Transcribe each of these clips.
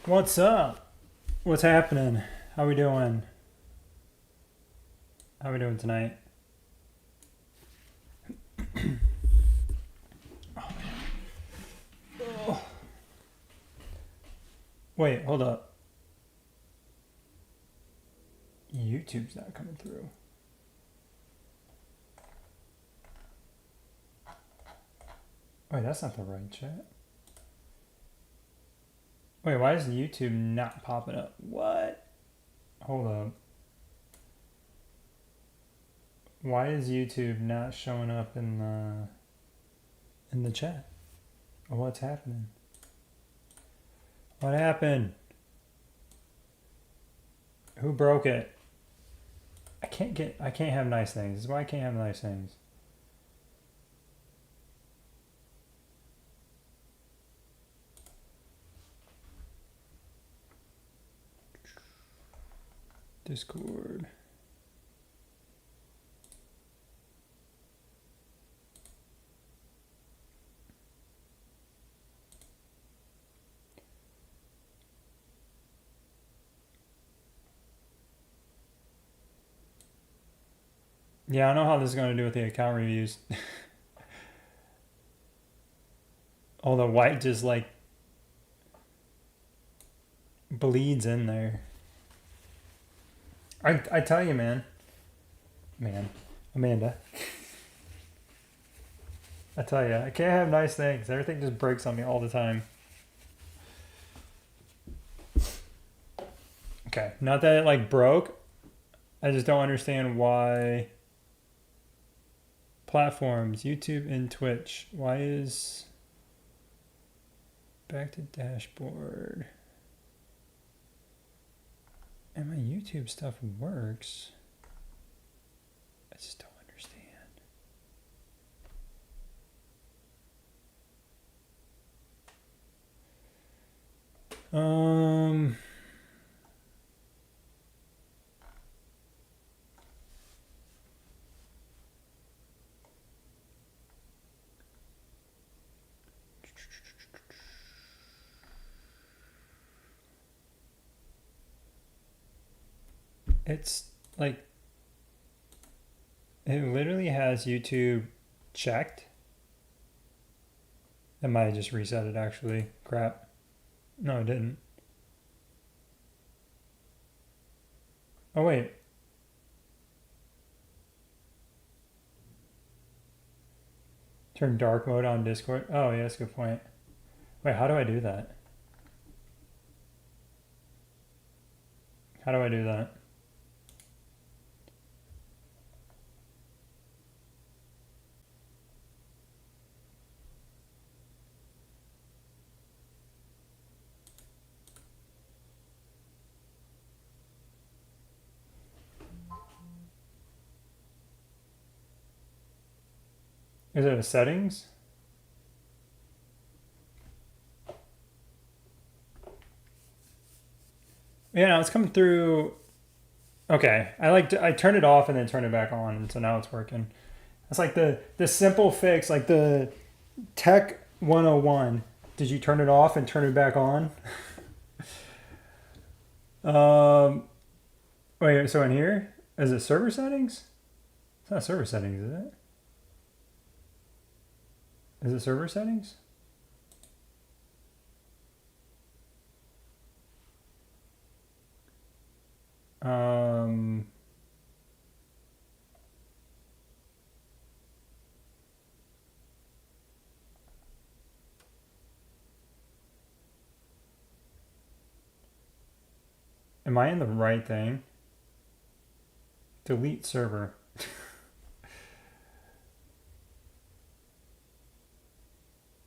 What's up? What's happening? How we doing? How we doing tonight? Oh. Wait, hold up. YouTube's not coming through. Wait, that's not the right chat. Wait, why is YouTube not popping up? What? Hold up. Why is YouTube not showing up in the chat? What's happening? What happened? Who broke it? I can't have nice things. This is why I can't have nice things. Discord. Yeah, I know how this is going to do with the account reviews. All the white just like bleeds in there. I tell you, man, Amanda. I tell you, I can't have nice things. Everything just breaks on me all the time. Okay, not that it like broke. I just don't understand why platforms, YouTube and Twitch. Why is back to dashboard? And my YouTube stuff works. I just don't understand. It's like, it literally has YouTube checked. It might have just reset it actually. Crap. No, it didn't. Oh, wait. Turn dark mode on Discord. Oh, yeah, that's a good point. Wait, how do I do that? How do I do that? Is it a settings? Yeah, no, it's coming through. Okay, I turned it off and then turned it back on, and so now it's working. It's like the simple fix, like the Tech 101. Did you turn it off and turn it back on? Wait, so in here, is it server settings? It's not server settings, is it? Is it server settings? Am I in the right thing? Delete server.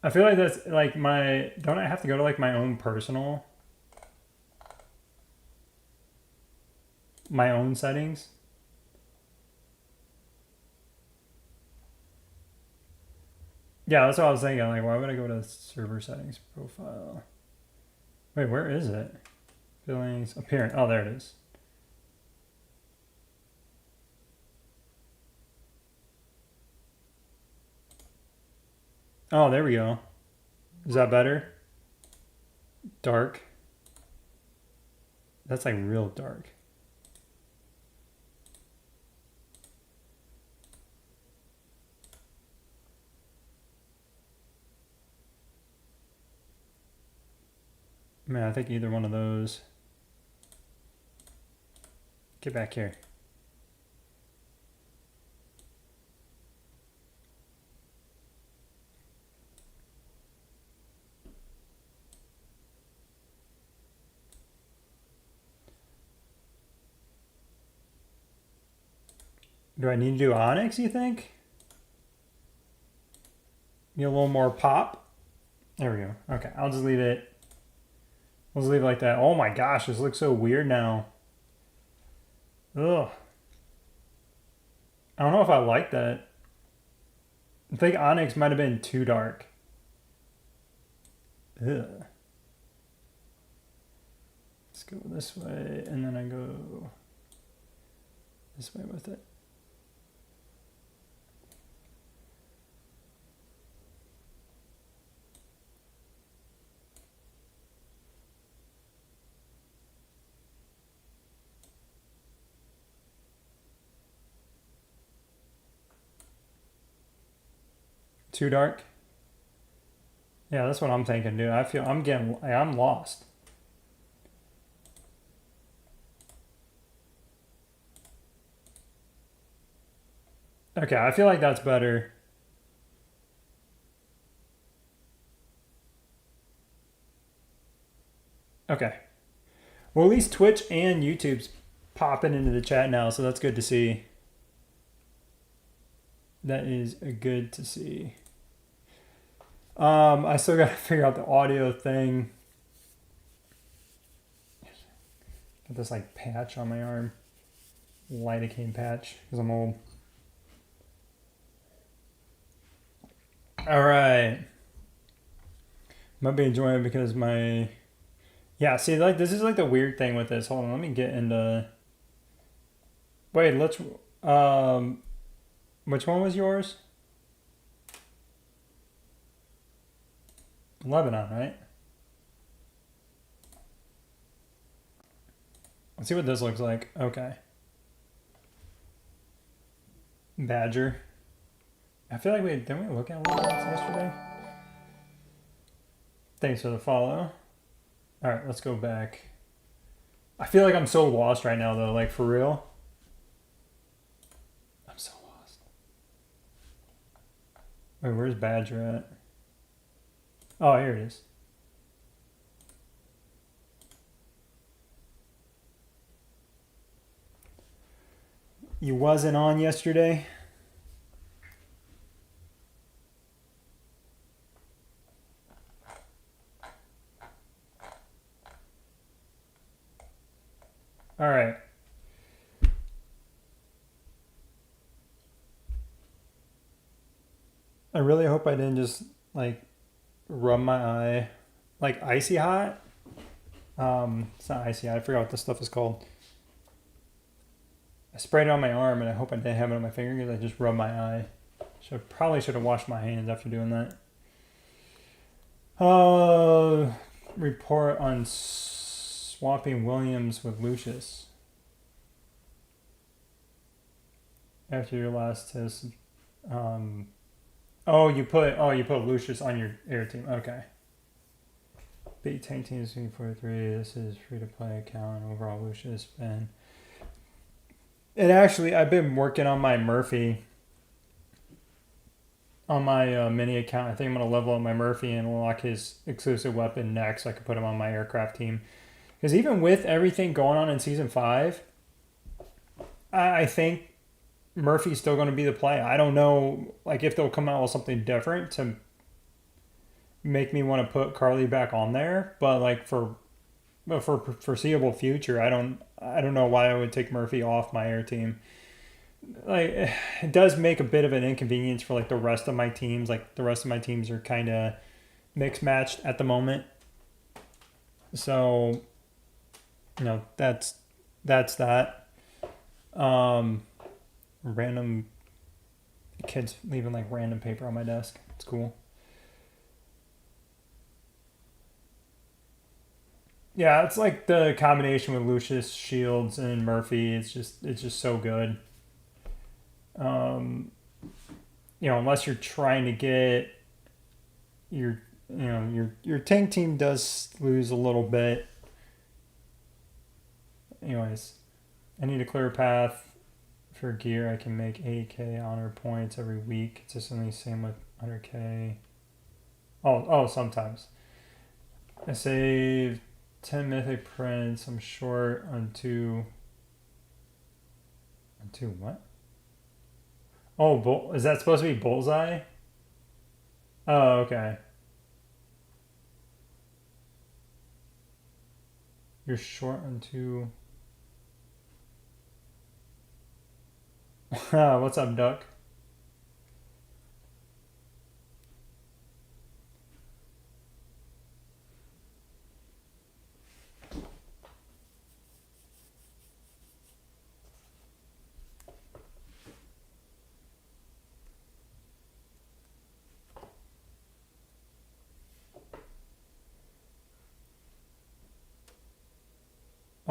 I feel like that's like don't I have to go to like my own settings? Yeah, that's what I was thinking. Like, why would I go to server settings profile? Wait, where is it? Billings, appearance. Oh, there it is. Oh, there we go. Is that better? Dark. That's like real dark. Man, I think either one of those. Get back here. Do I need to do onyx, you think? Need a little more pop? There we go. Okay, I'll just leave it. I'll just leave it like that. Oh my gosh, this looks so weird now. Ugh. I don't know if I like that. I think onyx might have been too dark. Ugh. Let's go this way, and then I go this way with it. Too dark? Yeah, that's what I'm thinking, dude. I feel I'm lost. Okay, I feel like that's better. Okay. Well, at least Twitch and YouTube's popping into the chat now, so that's good to see. That is good to see. I still got to figure out the audio thing. Got this like patch on my arm. Lidocaine patch, because I'm old. All right. Might be enjoying it because my... Yeah, see, like, this is like the weird thing with this. Hold on, let me get into... Wait, let's... Which one was yours? Lebanon, right? Let's see what this looks like. Okay. Badger. I feel like didn't we look at one yesterday? Thanks for the follow. All right, let's go back. I feel like I'm so lost right now, though. Like, for real. I'm so lost. Wait, where's Badger at? Oh, here it is. You wasn't on yesterday? All right. I really hope I didn't just, like, rub my eye. Like, icy hot? It's not icy hot. I forgot what this stuff is called. I sprayed it on my arm, and I hope I didn't have it on my finger because I just rubbed my eye. Probably should have washed my hands after doing that. Report on swapping Williams with Lucius. After your last test. You put Lucius on your air team. Okay. Beat tank teams 43. This is free to play account. Overall Lucius Ben. And actually, I've been working on my Murphy. On my mini account, I think I'm going to level up my Murphy and unlock his exclusive weapon next so I can put him on my aircraft team. Because even with everything going on in Season 5, I think Murphy's still going to be the play. I don't know like if they'll come out with something different to make me want to put Carly back on there. But like for foreseeable future, I don't know why I would take Murphy off my air team. Like it does make a bit of an inconvenience for like the rest of my teams. Like the rest of my teams are kind of mixed matched at the moment. So, that's that. Random kids leaving like random paper on my desk. It's cool. Yeah, it's like the combination with Lucius, Shields, and Murphy. It's just so good. Um, unless you're trying to get your your tank team does lose a little bit. Anyways, I need a clear path for gear. I can make 8k honor points every week consistently. Same with 100k. Oh, sometimes. I saved 10 mythic prints. I'm short on two. On two what? Oh, is that supposed to be bullseye? Oh, okay. You're short on two. What's up, Duck?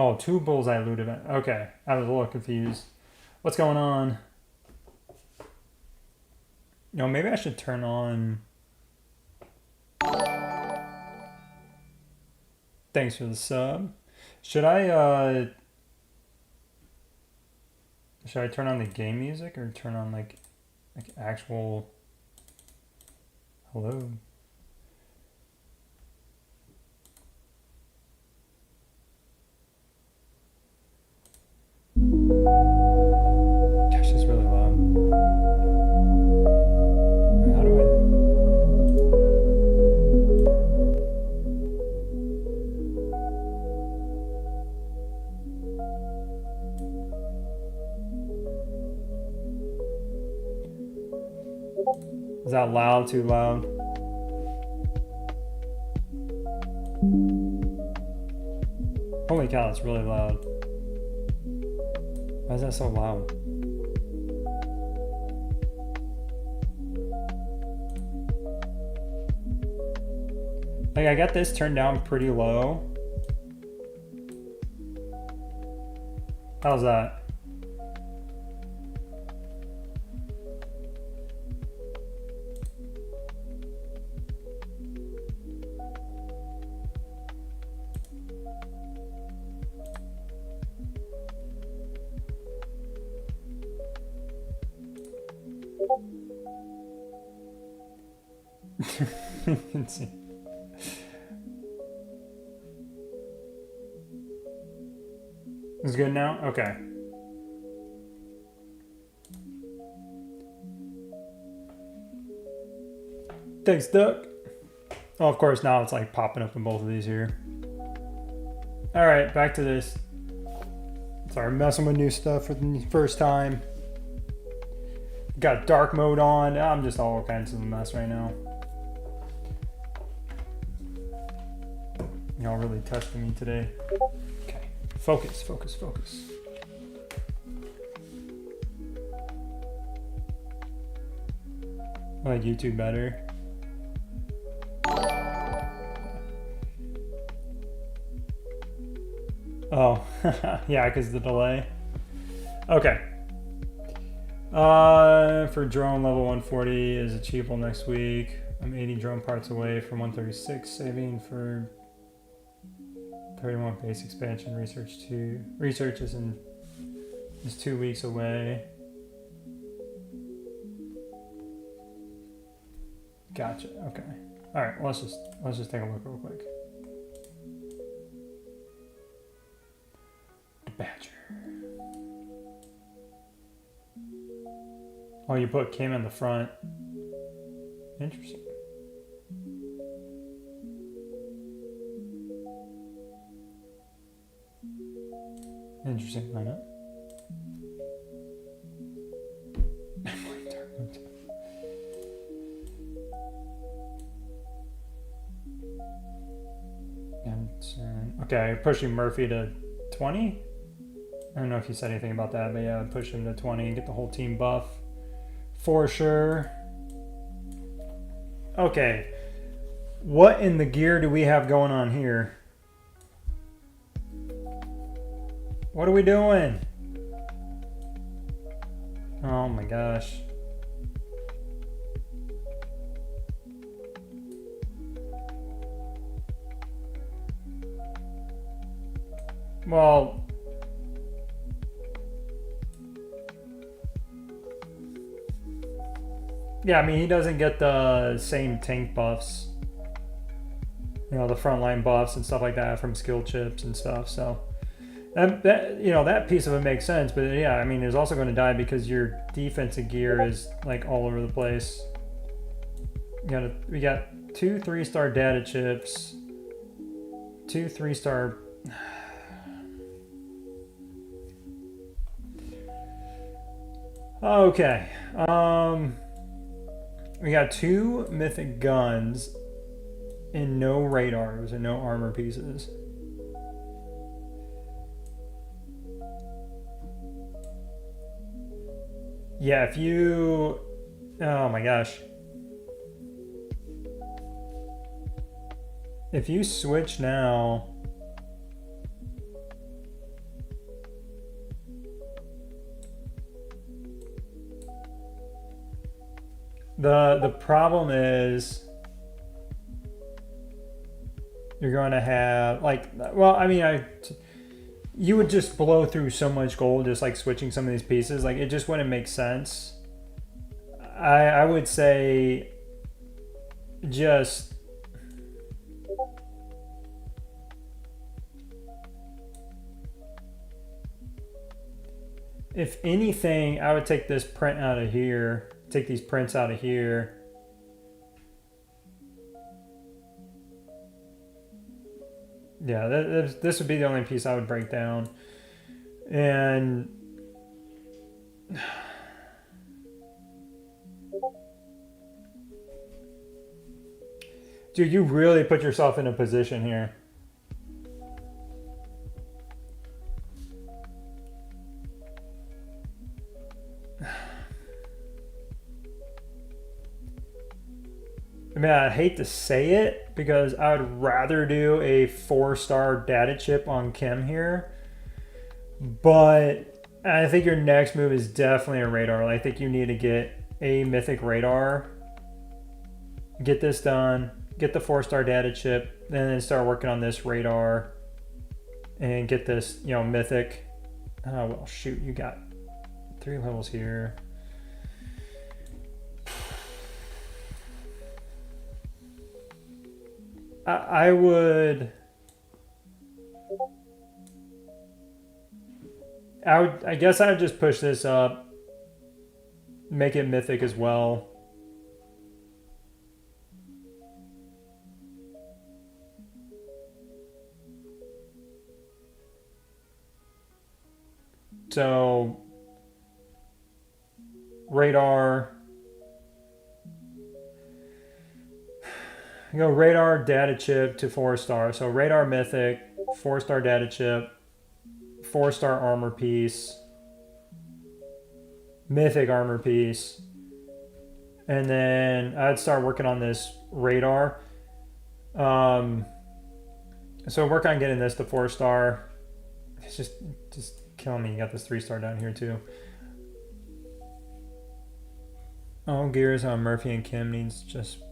Oh, two bullseye loot event. Okay, I was a little confused. What's going on? Maybe I should turn on. Thanks for the sub. Should I turn on the game music or turn on like actual hello? Gosh, it's really loud. How do Is that loud? Too loud? Holy cow, it's really loud. Why is that so loud? Like, I got this turned down pretty low. How's that? Let's see. Is good now? Okay. Thanks, Duck. Oh, of course, now it's like popping up in both of these here. Alright, back to this. Sorry, messing with new stuff for the first time. Got dark mode on. I'm just all kinds of a mess right now. Y'all really testing me today. Okay. Focus, focus, focus. I like YouTube better. Oh, yeah, because the delay. Okay. For drone level 140 is achievable next week. I'm 80 drone parts away from 136, saving for 31 base expansion. Research is 2 weeks away. Gotcha. Okay. All right. Well, let's just take a look real quick. Badger. Oh, you put Kim in the front. Interesting. Interesting lineup. Okay, pushing Murphy to 20. I don't know if you said anything about that, but yeah, push him to 20 and get the whole team buff for sure. Okay, what in the gear do we have going on here? What are we doing? Oh my gosh. Well, yeah, I mean, he doesn't get the same tank buffs, you know, the frontline buffs and stuff like that from skill chips and stuff. So that you know, that piece of it makes sense. But yeah, I mean, he's also going to die because your defensive gear is like all over the place. We got 2 3-star data chips, 2 3-star. Okay. We got 2 mythic guns and no radars and no armor pieces. Yeah, if you... Oh my gosh. If you switch now... The problem is you're going to have like, well, I mean, you would just blow through so much gold just like switching some of these pieces. Like it just wouldn't make sense. I would say just if anything, I would take this print out of here. Take these prints out of here. Yeah, this would be the only piece I would break down. And dude, you really put yourself in a position here. I mean, I hate to say it because I would rather do a 4-star data chip on Kim here. But I think your next move is definitely a radar. I think you need to get a mythic radar. Get this done. Get the 4-star data chip. And then start working on this radar. And get this, you know, mythic. Oh, well, shoot. You got 3 levels here. I would... I guess I would just push this up. Make it mythic as well. So... radar... go radar data chip to 4-star. So radar mythic, 4-star data chip, 4-star armor piece, mythic armor piece, and then I'd start working on this radar. So work on getting this to 4-star. It's just killing me. You got this 3-star down here too. All gears on Murphy and Kim needs just...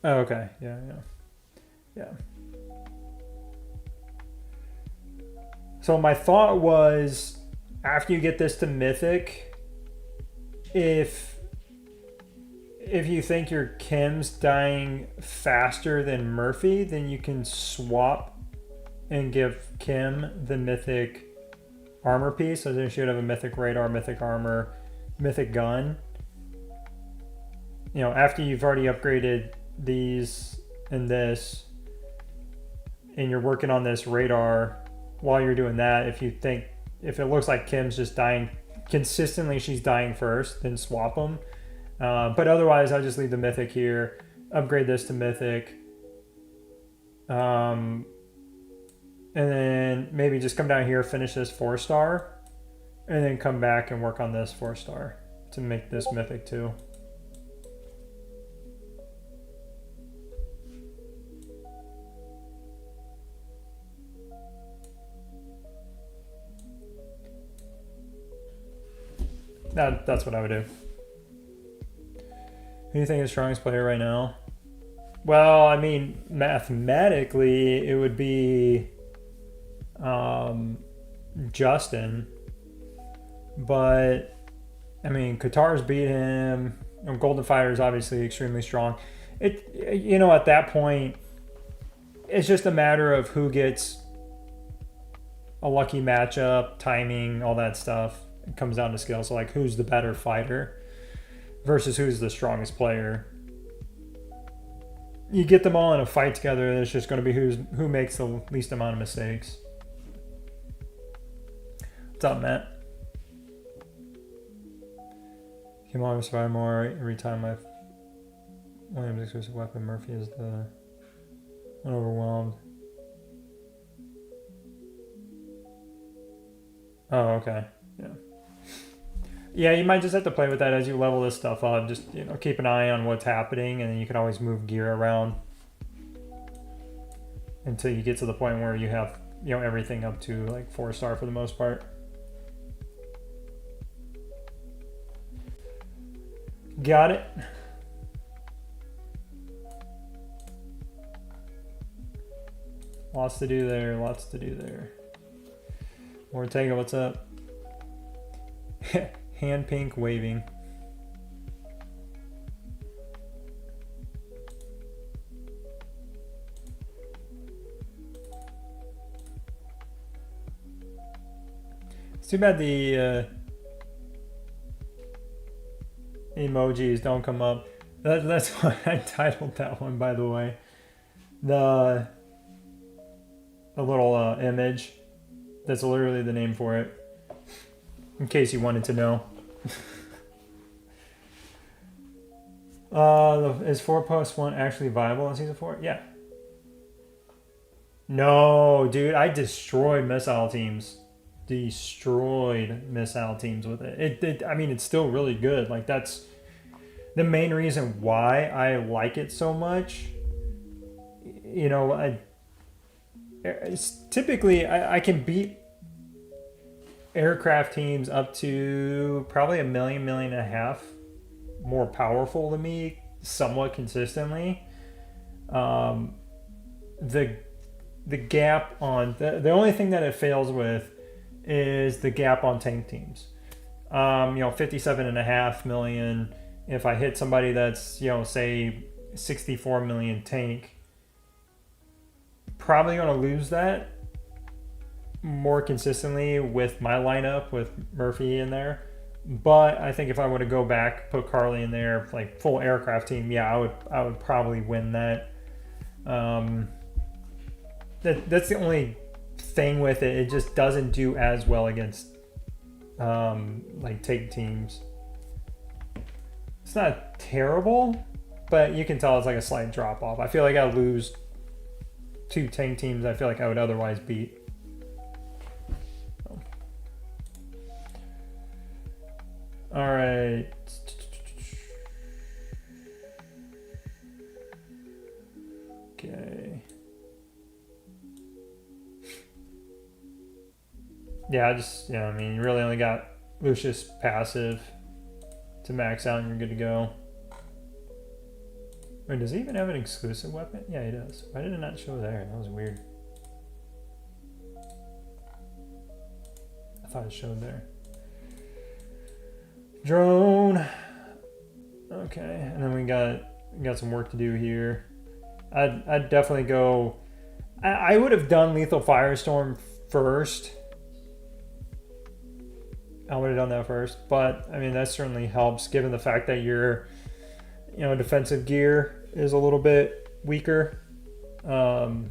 Oh, okay. Yeah. So my thought was, after you get this to mythic, if you think your Kim's dying faster than Murphy, then you can swap and give Kim the mythic armor piece. So then she would have a mythic radar, mythic armor, mythic gun. You know, after you've already upgraded these and this, and you're working on this radar while you're doing that, if it looks like Kim's just dying consistently, she's dying first, then swap them. But otherwise, I'll just leave the mythic here, upgrade this to mythic, and then maybe just come down here, finish this 4-star, and then come back and work on this 4-star to make this mythic too. That's what I would do. Who do you think is the strongest player right now? Well, I mean, mathematically, it would be Justin. But, I mean, Qatar's beat him. Golden Fighter is obviously extremely strong. At that point, it's just a matter of who gets a lucky matchup, timing, all that stuff. It comes down to skill. So, like, who's the better fighter versus who's the strongest player. You get them all in a fight together, and it's just going to be who makes the least amount of mistakes. What's up, Matt? Came on to survive more every time my Williams exclusive weapon. Murphy is the one overwhelmed. Oh, okay. Yeah. Yeah, you might just have to play with that as you level this stuff up. Just, keep an eye on what's happening, and then you can always move gear around until you get to the point where you have, everything up to like 4-star for the most part. Got it. Lots to do there. Lots to do there. Ortega, what's up? Hand pink waving. It's too bad the emojis don't come up. That's why I titled that one, by the way. The little image. That's literally the name for it. In case you wanted to know. Is 4+1 actually viable in season 4? Yeah. No, dude, I destroyed missile teams. Destroyed missile teams with it. I mean, it's still really good. Like, that's the main reason why I like it so much. Typically I can beat aircraft teams up to probably $1 million, $1.5 million more powerful than me somewhat consistently. The gap on the only thing that it fails with is the gap on tank teams. 57.5 million. If I hit somebody that's, say 64 million tank, probably going to lose that more consistently with my lineup with Murphy in there. But I think if I were to go back, put Carly in there, like full aircraft team, yeah, I would probably win that. That's the only thing with it. It just doesn't do as well against like tank teams. It's not terrible, but you can tell it's like a slight drop off. I feel like I lose 2 tank teams I feel like I would otherwise beat. All right. Okay. Yeah, I mean, you really only got Lucius passive to max out and you're good to go. Wait, does he even have an exclusive weapon? Yeah, he does. Why did it not show there? That was weird. I thought it showed there. Drone. Okay, and then we got some work to do here. I'd definitely go. I would have done Lethal Firestorm first. I would have done that first, but I mean that certainly helps given the fact that your defensive gear is a little bit weaker. So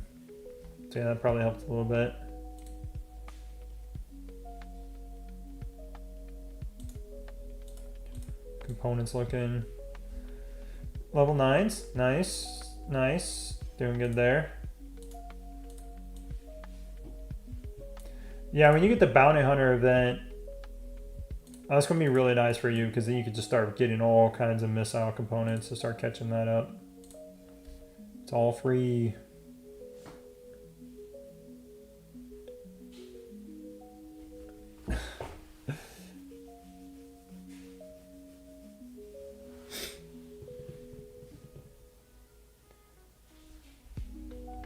yeah, that probably helped a little bit. Components looking level 9s. Nice. Doing good there. Yeah, when you get the Bounty Hunter event, that's going to be really nice for you because then you can just start getting all kinds of missile components to start catching that up. It's all free.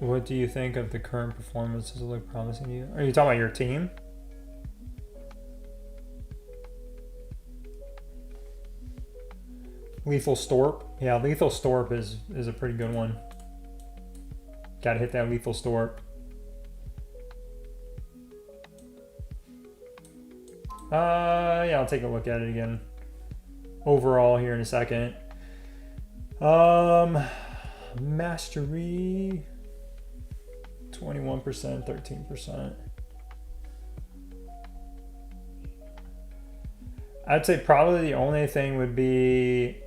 What do you think of the current performance? Does it look promising to you? Are you talking about your team? Lethal Storp. Yeah, Lethal Storp is a pretty good one. Gotta hit that Lethal Storp. Yeah, I'll take a look at it again. Overall here in a second. Mastery 21%, 13%. I'd say probably the only thing would be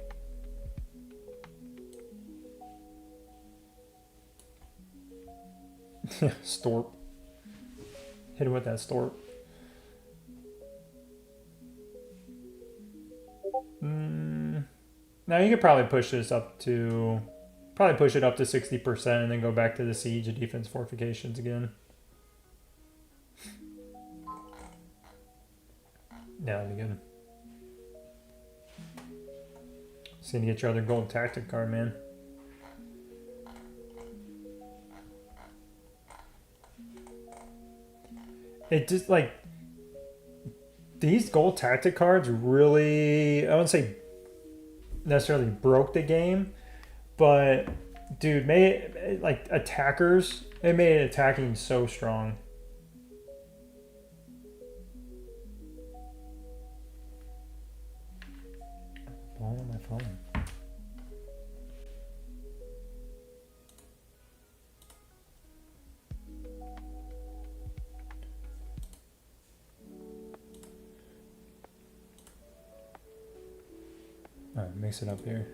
Storp. Hit him with that Storp. Now you could probably push this up to, push it up to 60% and then go back to the siege and defense fortifications again. Yeah, that'd be good. Just gonna get your other gold tactic card, man. It just like these gold tactic cards really, I wouldn't say necessarily broke the game, but dude, made it, like attackers, it made attacking so strong. Ball on my phone. All right, mix it up here.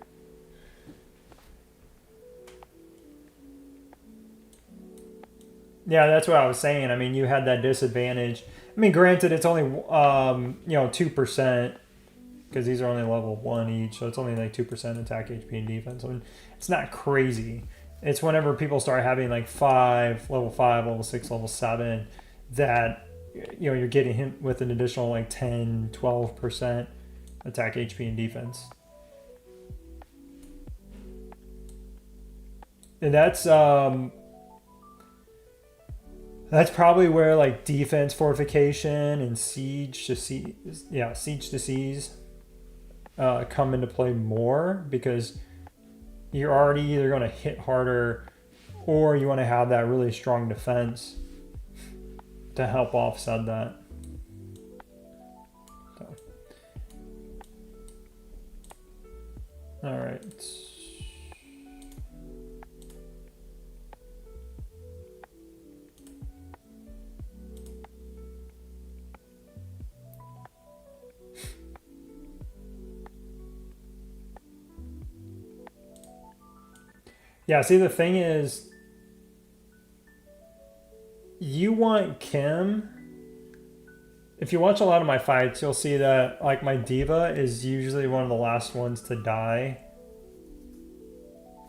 Yeah, that's what I was saying. I mean, you had that disadvantage. I mean, granted, it's only 2% because these are only level 1 each, so it's only like 2% attack, HP, and defense. I mean, it's not crazy. It's whenever people start having like level 5, level 6, level 7, that you're getting hit with an additional like 10, 12% attack, HP, and defense. And that's probably where like defense fortification and siege to seize come into play more, because you're already either going to hit harder or you want to have that really strong defense to help offset that. So. All right. Yeah, see, the thing is, you want Kim. If you watch a lot of my fights, you'll see that like my diva is usually one of the last ones to die.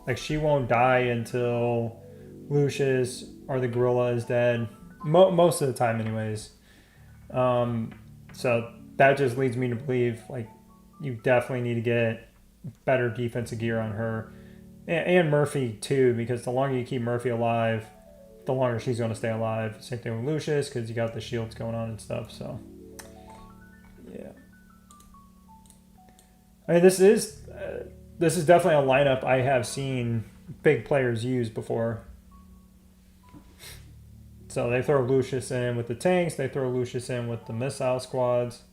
Like she won't die until Lucius or the gorilla is dead. Most of the time anyways. So that just leads me to believe like you definitely need to get better defensive gear on her. And Murphy too, because the longer you keep Murphy alive, the longer she's going to stay alive. Same thing with Lucius, because you got the shields going on and stuff. So, yeah. I mean, this is definitely a lineup I have seen big players use before. So they throw Lucius in with the tanks. They throw Lucius in with the missile squads.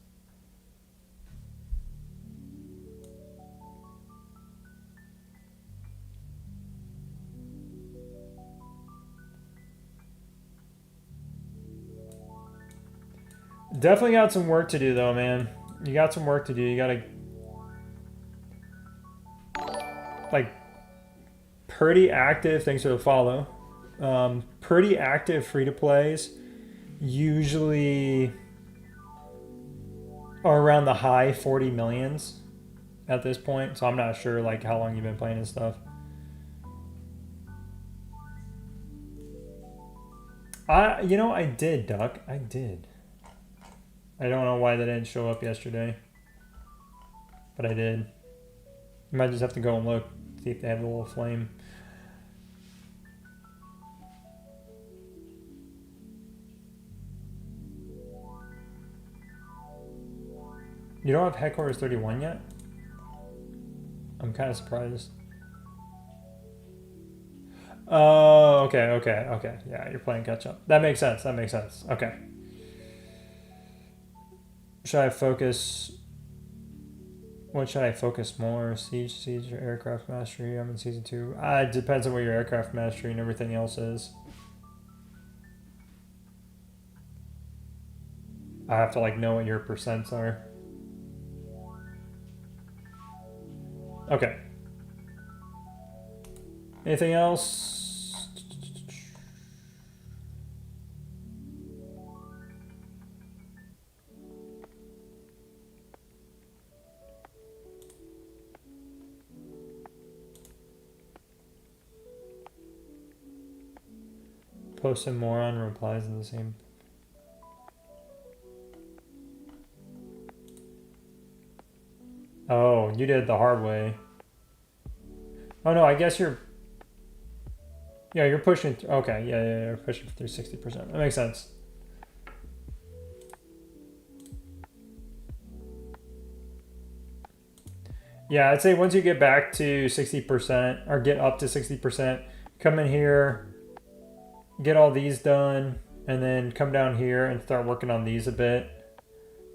Definitely got some work to do though, man. You got some work to do. You gotta like pretty active, thanks for the follow. Pretty active free-to-plays usually are around the high 40 millions at this point. So I'm not sure like how long you've been playing and stuff. I did, Duck. I did. I don't know why that didn't show up yesterday, but I did. You might just have to go and look, see if they have a little flame. You don't have Headquarters 31 yet? I'm kind of surprised. Oh, okay. Yeah, you're playing catch up. That makes sense. Okay. Should I focus? What should I focus more? Siege, or aircraft mastery? I'm in season 2. It depends on what your aircraft mastery and everything else is. I have to like know what your percents are. Okay. Anything else? Posting more on replies in the same. Oh, you did it the hard way. Oh no, I guess you're. Yeah, you're pushing. Okay, yeah, you're pushing through 60%. That makes sense. Yeah, I'd say once you get back to 60% or get up to 60%, come in here, get all these done, and then come down here and start working on these a bit.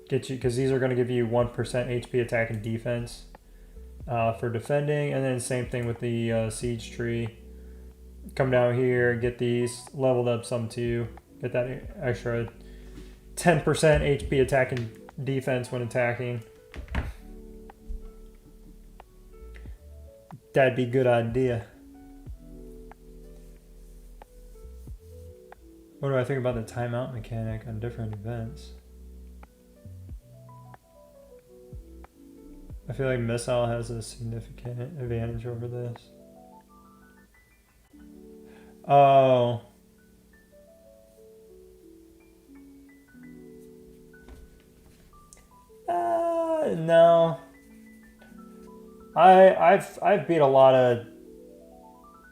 Get you, because these are going to give you 1% HP attack and defense for defending, and then same thing with the siege tree. Come down here, get these leveled up some too. Get that extra 10% HP attack and defense when attacking. That'd be a good idea. What do I think about the timeout mechanic on different events? I feel like missile has a significant advantage over this. Oh. No. I've beat a lot of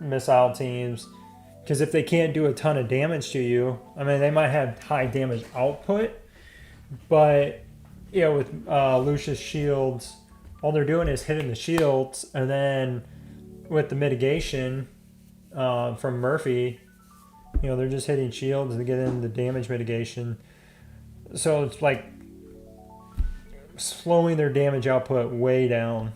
missile teams because if they can't do a ton of damage to you, I mean they might have high damage output, but you know with Lucius shields, all they're doing is hitting the shields, and then with the mitigation from Murphy, you know they're just hitting shields to get in the damage mitigation. So it's like slowing their damage output way down.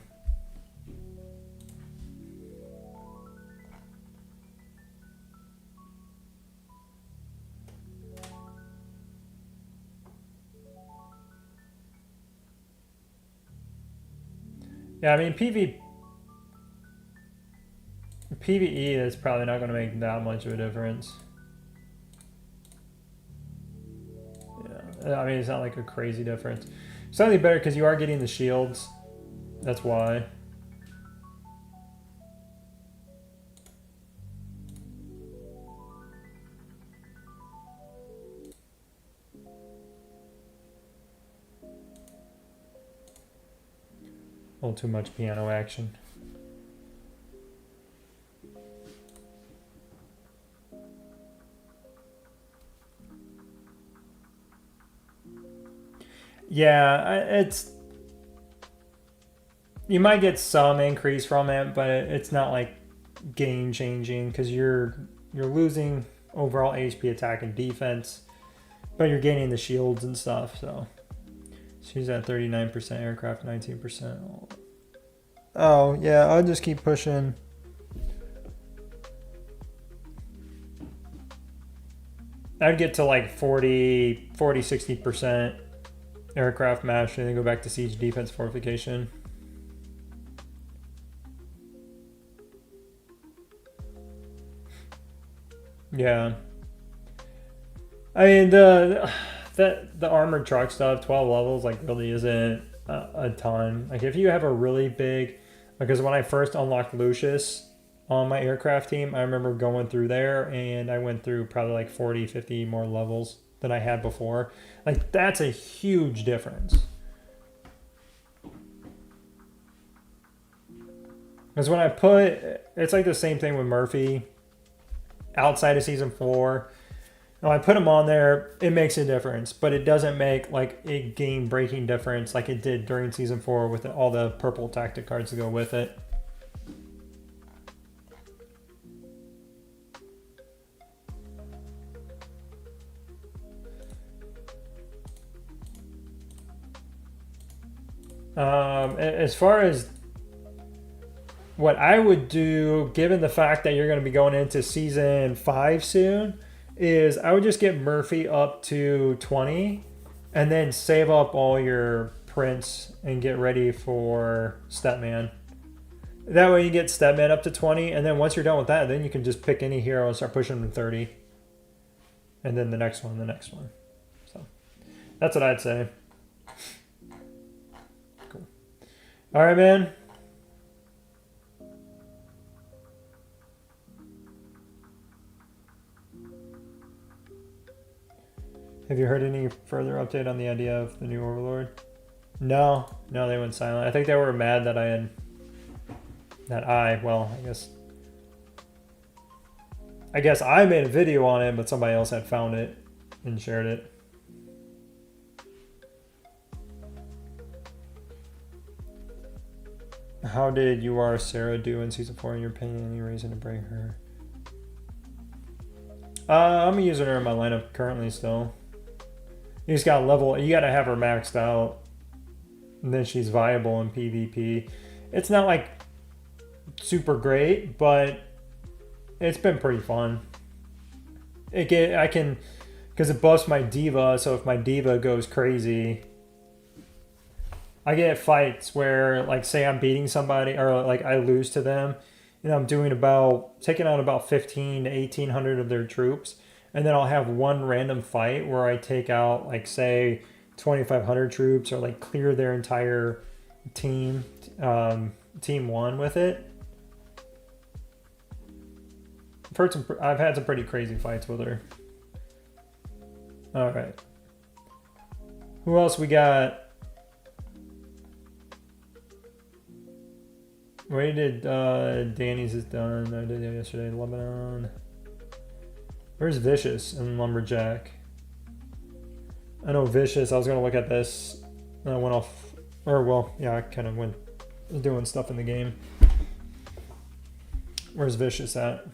Yeah, I mean PvE is probably not going to make that much of a difference. Yeah, I mean it's not like a crazy difference. Slightly better because you are getting the shields. That's why. A little too much piano action. Yeah, it's you might get some increase from it, but it's not like game changing because you're losing overall HP attack and defense, but you're gaining the shields and stuff. So she's at 39% aircraft, 19%. Oh yeah, I'll just keep pushing. I'd get to like 60% aircraft mastery and then go back to siege defense fortification. Yeah. I mean the armored truck stuff, 12 levels like really isn't a ton. Like if you have a really big, because when I first unlocked Lucius on my aircraft team, I remember going through there and I went through probably like 40, 50 more levels than I had before. Like that's a huge difference. Because when I put, it's like the same thing with Murphy outside of season 4. Now I put them on there, it makes a difference, but it doesn't make like a game breaking difference like it did during season 4 with all the purple tactic cards to go with it. As far as what I would do, given the fact that you're going to be going into season 5 soon, is I would just get Murphy up to 20 and then save up all your prints and get ready for Stepman. That way you get Stepman up to 20, and then once you're done with that, then you can just pick any hero and start pushing them to 30. And then the next one. So that's what I'd say. Cool. All right, man. Have you heard any further update on the idea of the new Overlord? No, they went silent. I think they were mad that I guess I made a video on it, but somebody else had found it and shared it. How did Sarah do in season 4 in your opinion? Any reason to bring her? I'm using her in my lineup currently still. You just got level. You got to have her maxed out, and then she's viable in PvP. It's not like super great, but it's been pretty fun. Because it buffs my diva. So if my diva goes crazy, I get fights where, like, say I'm beating somebody or like I lose to them, and I'm taking out about 15 to 1800 of their troops. And then I'll have one random fight where I take out, like, say, 2,500 troops or, like, clear their entire team, team 1 with it. I've had some pretty crazy fights with her. All right. Who else we got? Where did Danny's is done? I did it yesterday. Lebanon. Where's Vicious and Lumberjack? I know Vicious. I was gonna look at this. And I went off, I kind of went doing stuff in the game. Where's Vicious at?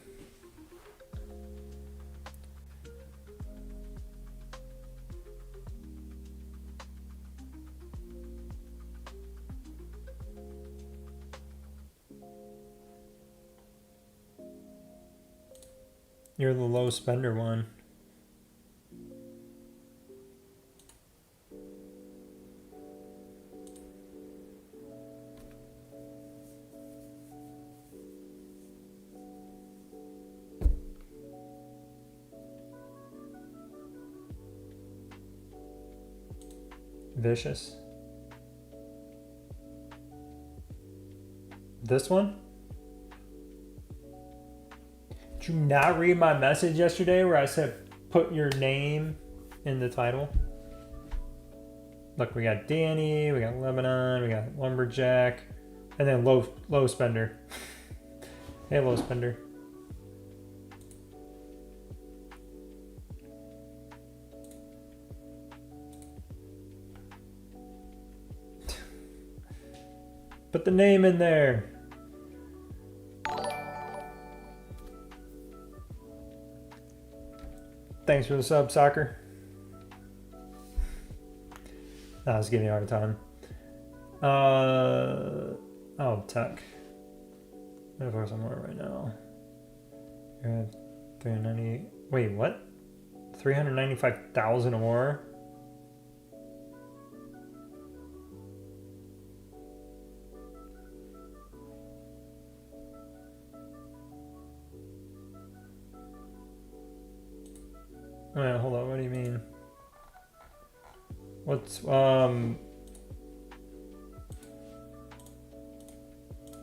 You're the low spender one. Vicious. This one? Did you not read my message yesterday where I said put your name in the title? Look, we got Danny, we got Lebanon, we got Lumberjack, and then low spender. Hey, low spender. Put the name in there. Thanks for the sub, soccer. I was giving you a hard time. Tech. I'm for somewhere right now. You're at 390. Wait, what? 395,000 ore? Wait, hold on, what do you mean? What's,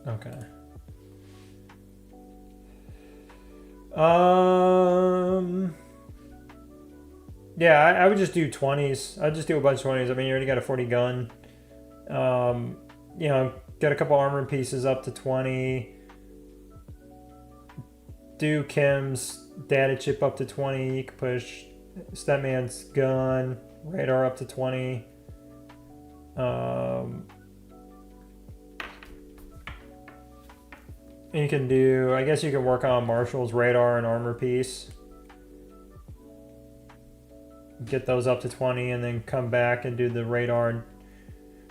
okay. Yeah, I would just do 20s. I'd just do a bunch of 20s. I mean, you already got a 40 gun. You know, get a couple armor pieces up to 20. Do Kim's data chip up to 20. You can push Statman's gun, radar up to 20. You can do, I guess you can work on Marshall's radar and armor piece. Get those up to 20 and then come back and do the radar and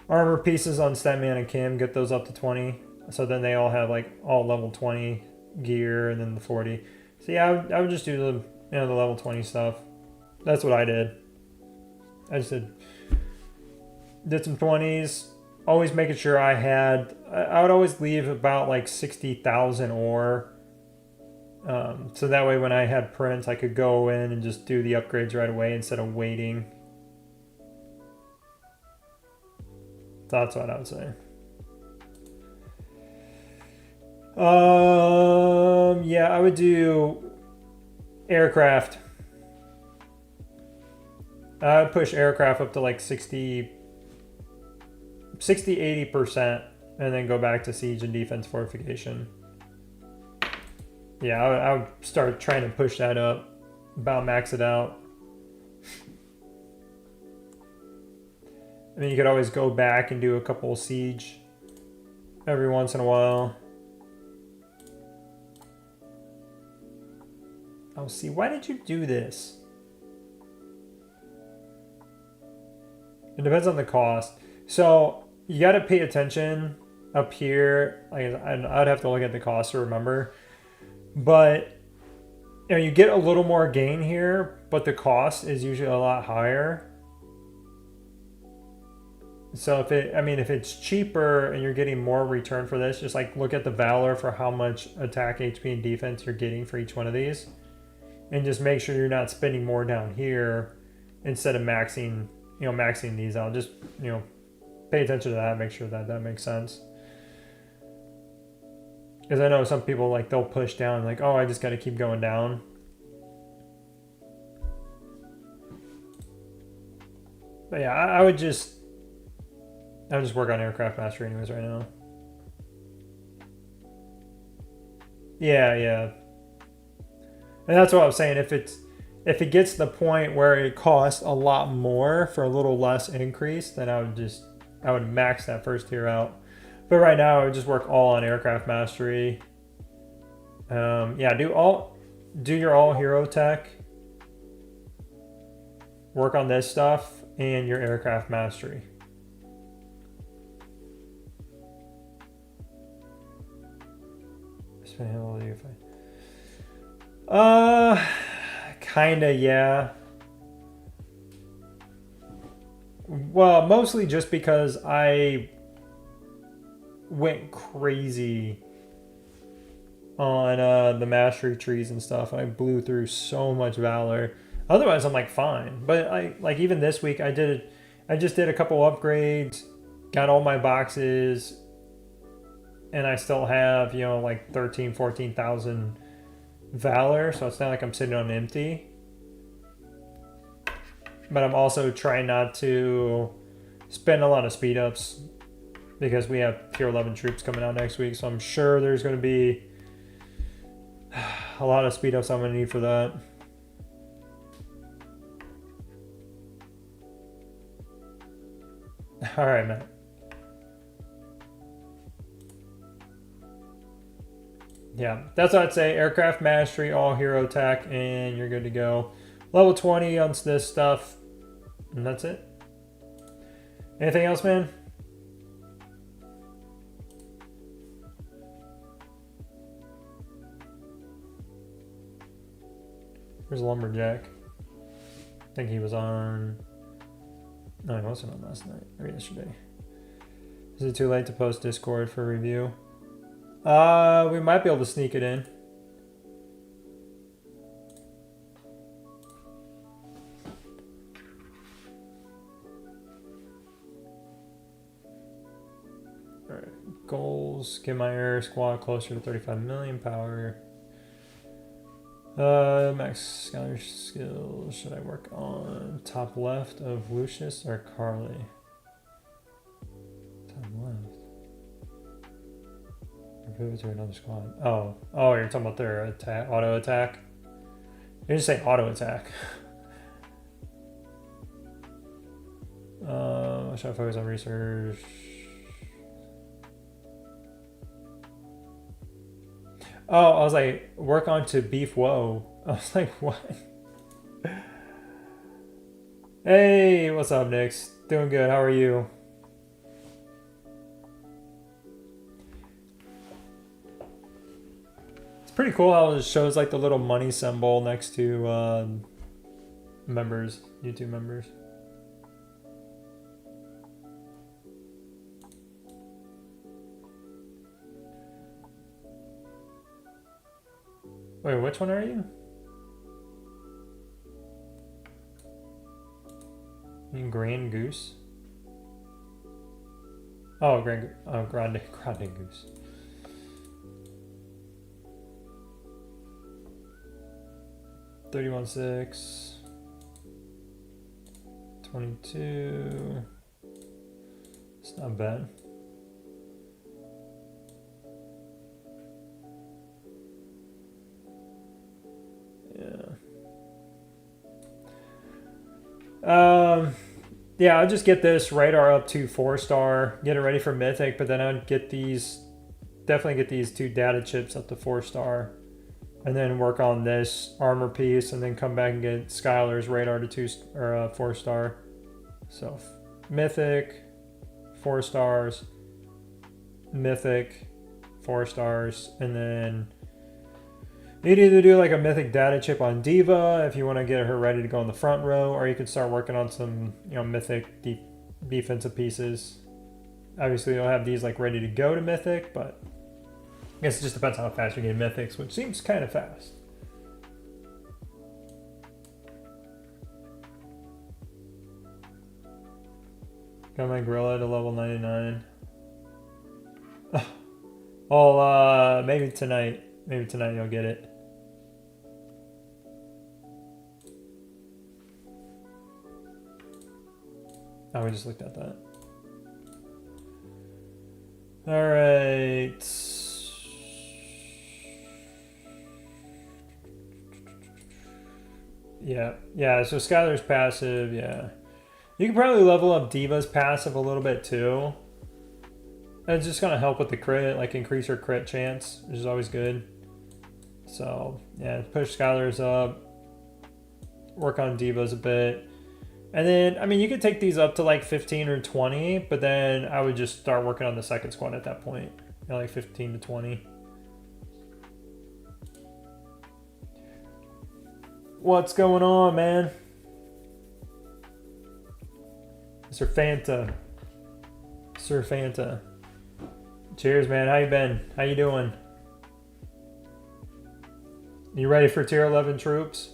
armor pieces on Statman and Kim. Get those up to 20. So then they all have like all level 20 gear and then the 40. So yeah, I would just do the, the level 20 stuff. That's what I did. I just did some 20s. Always making sure I would always leave about like 60,000 ore. So that way when I had prints, I could go in and just do the upgrades right away instead of waiting. That's what I would say. Yeah, I would do aircraft. I would push aircraft up to like 80%, and then go back to siege and defense fortification. Yeah, I would start trying to push that up, about max it out. I mean, you could always go back and do a couple of siege every once in a while. Oh, see, why did you do this? It depends on the cost. So you got to pay attention up here. I'd have to look at the cost to remember. But you get a little more gain here, but the cost is usually a lot higher. So if it's cheaper and you're getting more return for this, just like look at the Valor for how much attack, HP, and defense you're getting for each one of these. And just make sure you're not spending more down here instead of maxing these out. Just, pay attention to that, make sure that makes sense. Because I know some people, like, they'll push down, like, oh, I just got to keep going down. But yeah, I would just work on aircraft mastery anyways right now. Yeah. And that's what I was saying. If it gets to the point where it costs a lot more for a little less increase, then I would max that first tier out. But right now, I would just work all on aircraft mastery. Yeah, do your all hero tech. Work on this stuff and your aircraft mastery. Kinda, yeah. Well, mostly just because I went crazy on the mastery trees and stuff. I blew through so much valor. Otherwise, I'm like fine. But even this week, I just did a couple upgrades, got all my boxes, and I still have like 14,000 valor. So it's not like I'm sitting on empty. But I'm also trying not to spend a lot of speed ups because we have tier 11 troops coming out next week. So I'm sure there's going to be a lot of speed ups I'm going to need for that. All right, Matt. Yeah, that's what I'd say. Aircraft mastery, all hero attack, and you're good to go. Level 20 on this stuff. And that's it. Anything else, man? Where's Lumberjack? I think he was on... No, he wasn't on last night or yesterday. Is it too late to post Discord for review? We might be able to sneak it in. Goals, get my air squad closer to 35 million power. Max scholar skills, should I work on top left of Lucius or Carly? Top left. Or pivot to another squad. Oh, you're talking about their attack, auto attack? You just say auto attack. Should I focus on research? Oh, I was like, work on to beef woe. I was like, what? Hey, what's up, Nix? Doing good. How are you? It's pretty cool how it shows like the little money symbol next to members, YouTube members. Wait, which one are you? You mean Grand Goose? Oh, Grande Goose. $31.6. 22. It's not bad. Yeah, I'll just get this radar up to 4-star, get it ready for Mythic, but then I'd get these, definitely get these 2 data chips up to 4-star, and then work on this armor piece, and then come back and get Skylar's radar to 4-star. So Mythic, 4 stars, Mythic, 4 stars, and then you'd either do like a Mythic data chip on Diva if you want to get her ready to go in the front row, or you can start working on some, Mythic defensive pieces. Obviously, you'll have these like ready to go to Mythic, but I guess it just depends on how fast you get Mythics, which seems kind of fast. Got my gorilla to level 99. Oh, maybe tonight. Maybe tonight you'll get it. Oh, we just looked at that. All right. Yeah, so Skylar's passive, yeah. You can probably level up Diva's passive a little bit too. It's just gonna help with the crit, like increase her crit chance, which is always good. So, yeah, push Skylar's up. Work on Diva's a bit. And then, I mean, you could take these up to like 15 or 20, but then I would just start working on the second squad at that point. Like 15 to 20. What's going on, man? Sir Fanta. Sir Fanta. Cheers, man. How you been? How you doing? You ready for tier 11 troops?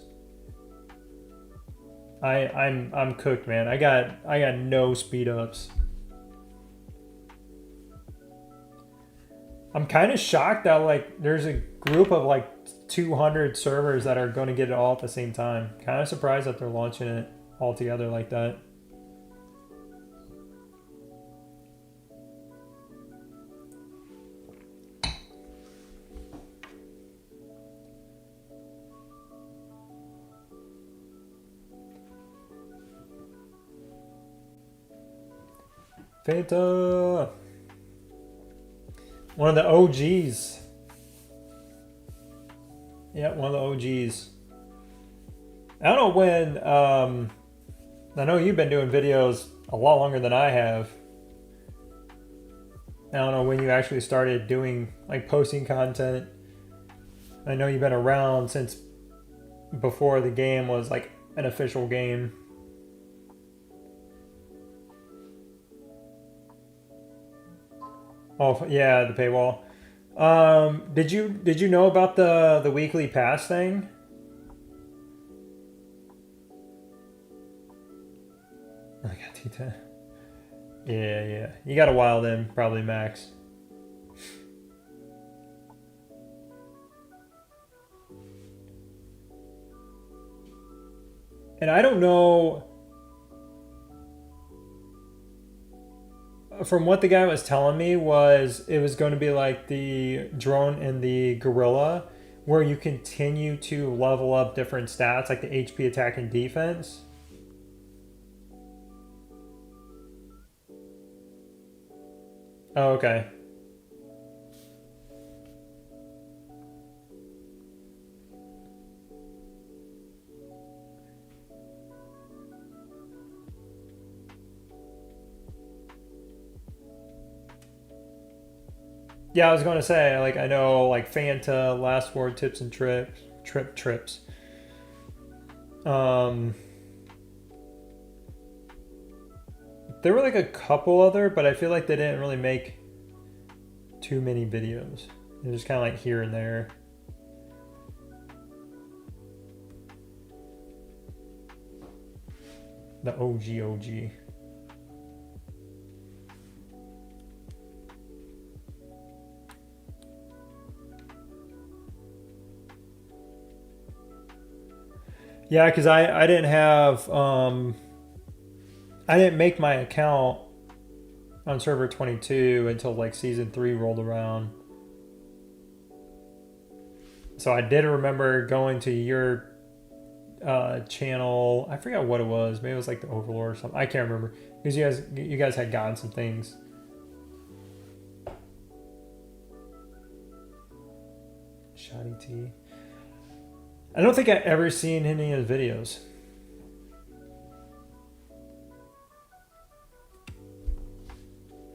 I'm cooked, man. I got no speed ups. I'm kind of shocked that like there's a group of like 200 servers that are going to get it all at the same time. Kind of surprised that they're launching it all together like that. Fanta. One of the OGs. Yeah, one of the OGs. I don't know when, I know you've been doing videos a lot longer than I have. I don't know when you actually started doing, like, posting content. I know you've been around since before the game was, like, an official game. Oh yeah, the paywall. Did you know about the weekly pass thing? I got T10. Yeah. You got a while then, probably max. And I don't know. From what the guy was telling me was it was going to be like the drone and the gorilla where you continue to level up different stats like the HP, attack, and defense. Oh, okay. Yeah, I was going to say, like, I know, like, Fanta, Last Word, Tips and Trips. Um, there were, like, a couple other, but I feel like they didn't really make too many videos. They're just kind of, like, here and there. The OG. Yeah, because I didn't have I didn't make my account on server 22 until like season 3 rolled around. So I did remember going to your channel. I forgot what it was. Maybe it was like the Overlord or something. I can't remember because you guys had gotten some things. Shoddy T. I don't think I've ever seen any of his videos.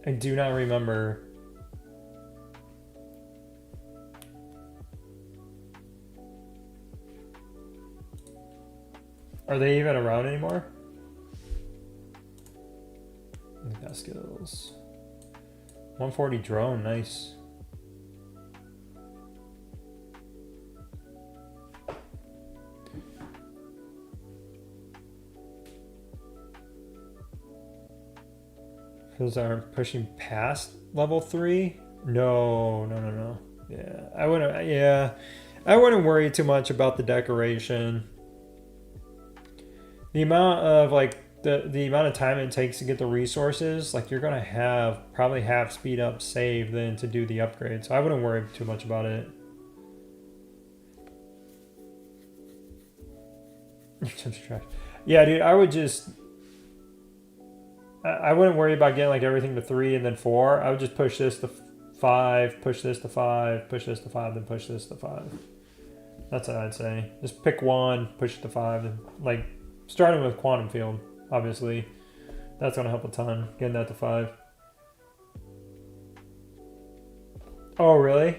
I do not remember. Are they even around anymore? Got skills. 140 drone, nice. Those aren't pushing past level 3? No. Yeah, I wouldn't. Yeah, I wouldn't worry too much about the decoration. The amount of like the amount of time it takes to get the resources, like you're gonna have probably half speed up save then to do the upgrade. So I wouldn't worry too much about it. Yeah, dude, I would just. I wouldn't worry about getting like everything to 3 and then 4. I would just push this to 5, push this to 5, push this to 5, then push this to 5. That's what I'd say. Just pick one, push it to 5, and like starting with Quantum Field, obviously. That's gonna help a ton, getting that to 5. Oh, really?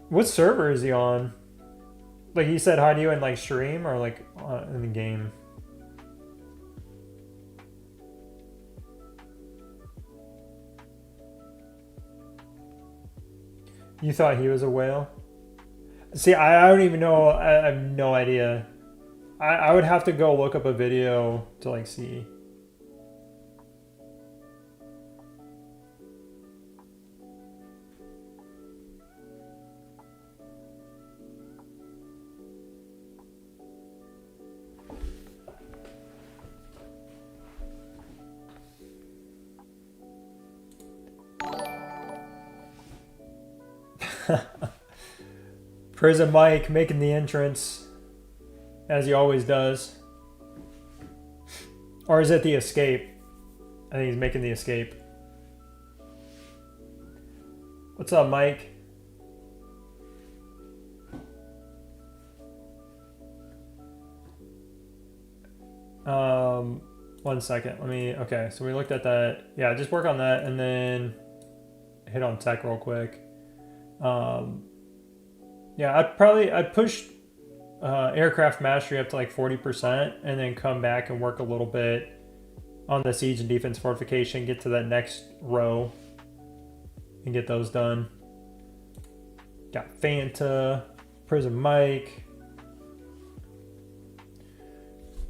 What server is he on? Like he said hi to you in like stream or like in the game? You thought he was a whale? See, I don't even know. I have no idea. I would have to go look up a video to like see. Prison Mike making the entrance, as he always does. Or is it the escape? I think he's making the escape. What's up, Mike? One second. Okay, so we looked at that. Yeah, just work on that and then hit on tech real quick. Yeah, I'd push aircraft mastery up to like 40% and then come back and work a little bit on the siege and defense fortification, get to that next row and get those done. Got Fanta, Prison Mike.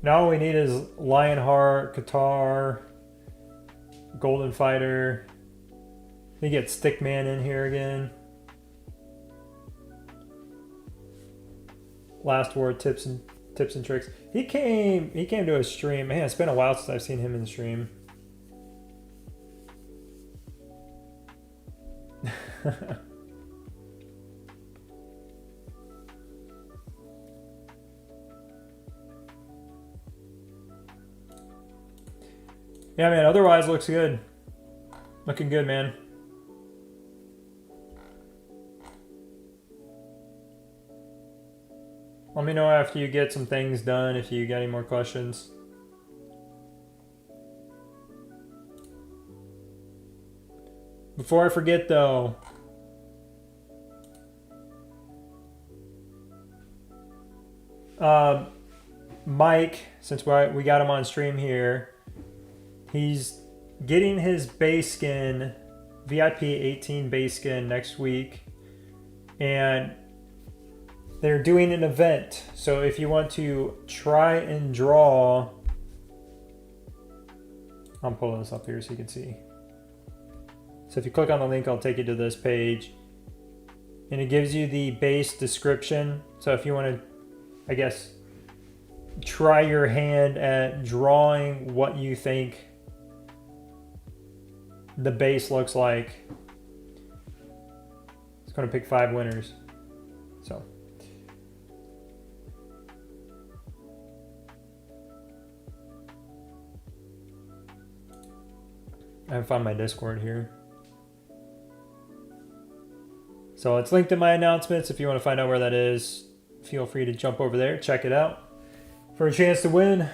Now all we need is Lionheart, Qatar, Golden Fighter. We get Stickman in here again. Last Word, tips and tricks. He came to a stream. Man, it's been a while since I've seen him in the stream. Yeah, man, otherwise looks good. Looking good, man. Let me know after you get some things done if you got any more questions. Before I forget though, Mike, since we got him on stream here, he's getting his base skin, VIP 18 base skin next week, and they're doing an event. So if you want to try and draw, I'll pull this up here so you can see. So if you click on the link, I'll take you to this page, and it gives you the base description. So if you want to, I guess, try your hand at drawing what you think the base looks like, it's going to pick 5 winners. So I haven't found my Discord here. So it's linked in my announcements. If you want to find out where that is, feel free to jump over there, check it out. For a chance to win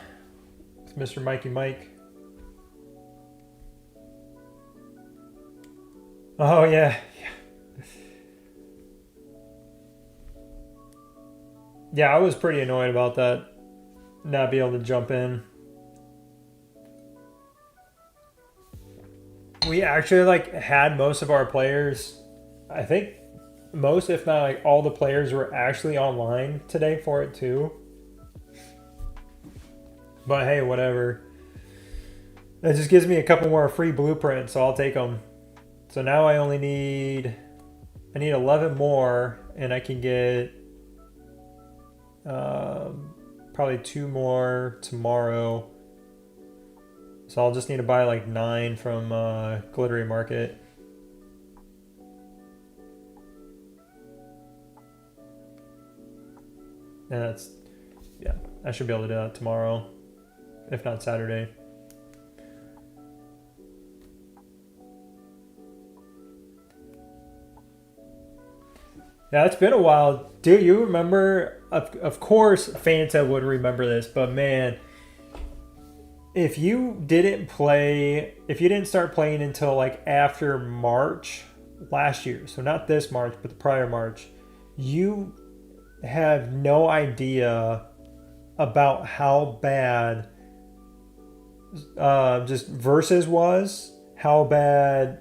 with Mr. Mikey Mike. Oh, yeah. Yeah, I was pretty annoyed about that. Not be able to jump in. We actually like had most of our players, I think most, if not like all the players were actually online today for it too. But hey, whatever. That just gives me a couple more free blueprints, so I'll take them. So now I only need, I need 11 more, and I can get probably 2 more tomorrow. So I'll just need to buy like 9 from Glittery Market. And that's, yeah, I should be able to do that tomorrow, if not Saturday. Yeah, it's been a while. Do you remember, of course Fanta would remember this, but man, if you didn't start playing until like after March last year, so not this March, but the prior March, you have no idea about how bad just Versus was, how bad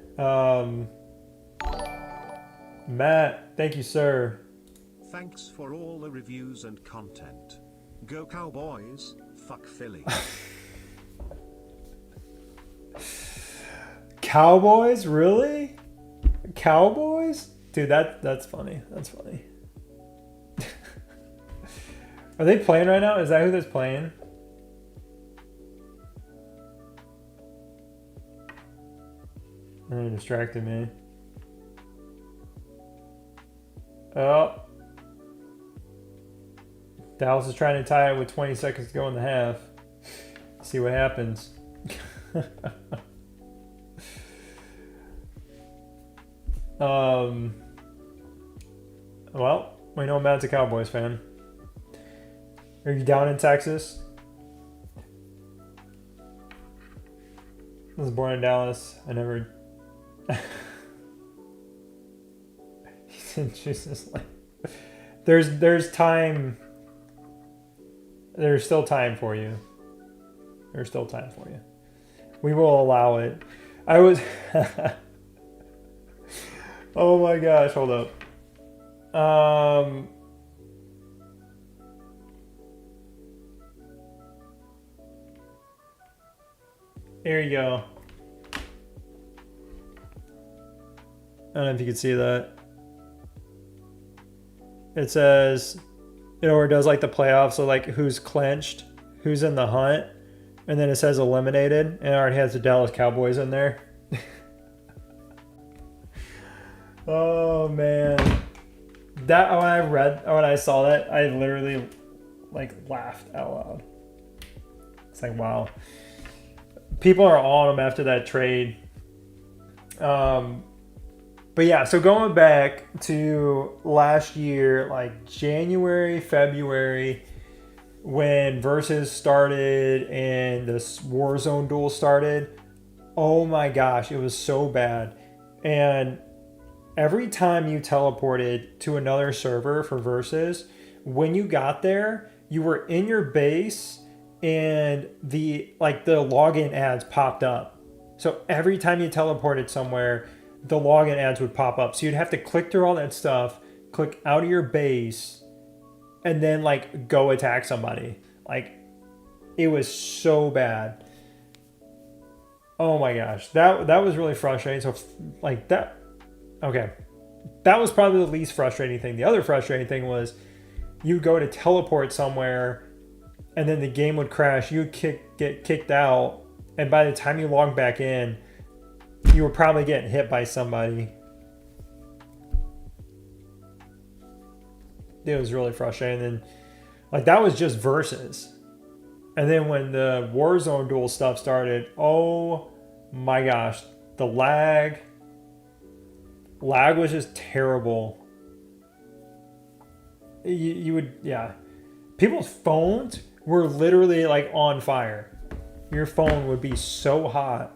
Matt, thank you, sir. Thanks for all the reviews and content. Go Cowboys, fuck Philly. Cowboys? Really? Cowboys? Dude, that's funny. That's funny. Are they playing right now? Is that who that's playing? They distracted me. Oh. Dallas is trying to tie it with 20 seconds to go in the half. See what happens. Well, we know Matt's a Cowboys fan. Are you down in Texas? I was born in Dallas. I never... Jesus, like, there's time. There's still time for you. There's still time for you. We will allow it. I was... Oh my gosh, hold up. Here you go. I don't know if you can see that. It says, you know, where it does like the playoffs, so like who's clinched, who's in the hunt, and then it says eliminated, and it already has the Dallas Cowboys in there. Oh man, that when I saw that, I literally like laughed out loud. It's like, wow. people are on them after that trade. But yeah, so going back to last year, like January, February, when Versus started and this Warzone duel started, oh my gosh, it was so bad. And every time you teleported to another server for Versus, when you got there, you were in your base and the login ads popped up. So every time you teleported somewhere, the login ads would pop up. So you'd have to click through all that stuff, click out of your base, and then like go attack somebody. Like it was so bad. Oh my gosh, that was really frustrating. So like that, okay, that was probably the least frustrating thing. The other frustrating thing was you'd go to teleport somewhere, and then the game would crash. You'd get kicked out, and by the time you log back in, you were probably getting hit by somebody. It was really frustrating. And like that was just Versus. And then when the Warzone duel stuff started, oh my gosh, the lag was just terrible. You would, yeah. People's phones were literally like on fire. Your phone would be so hot.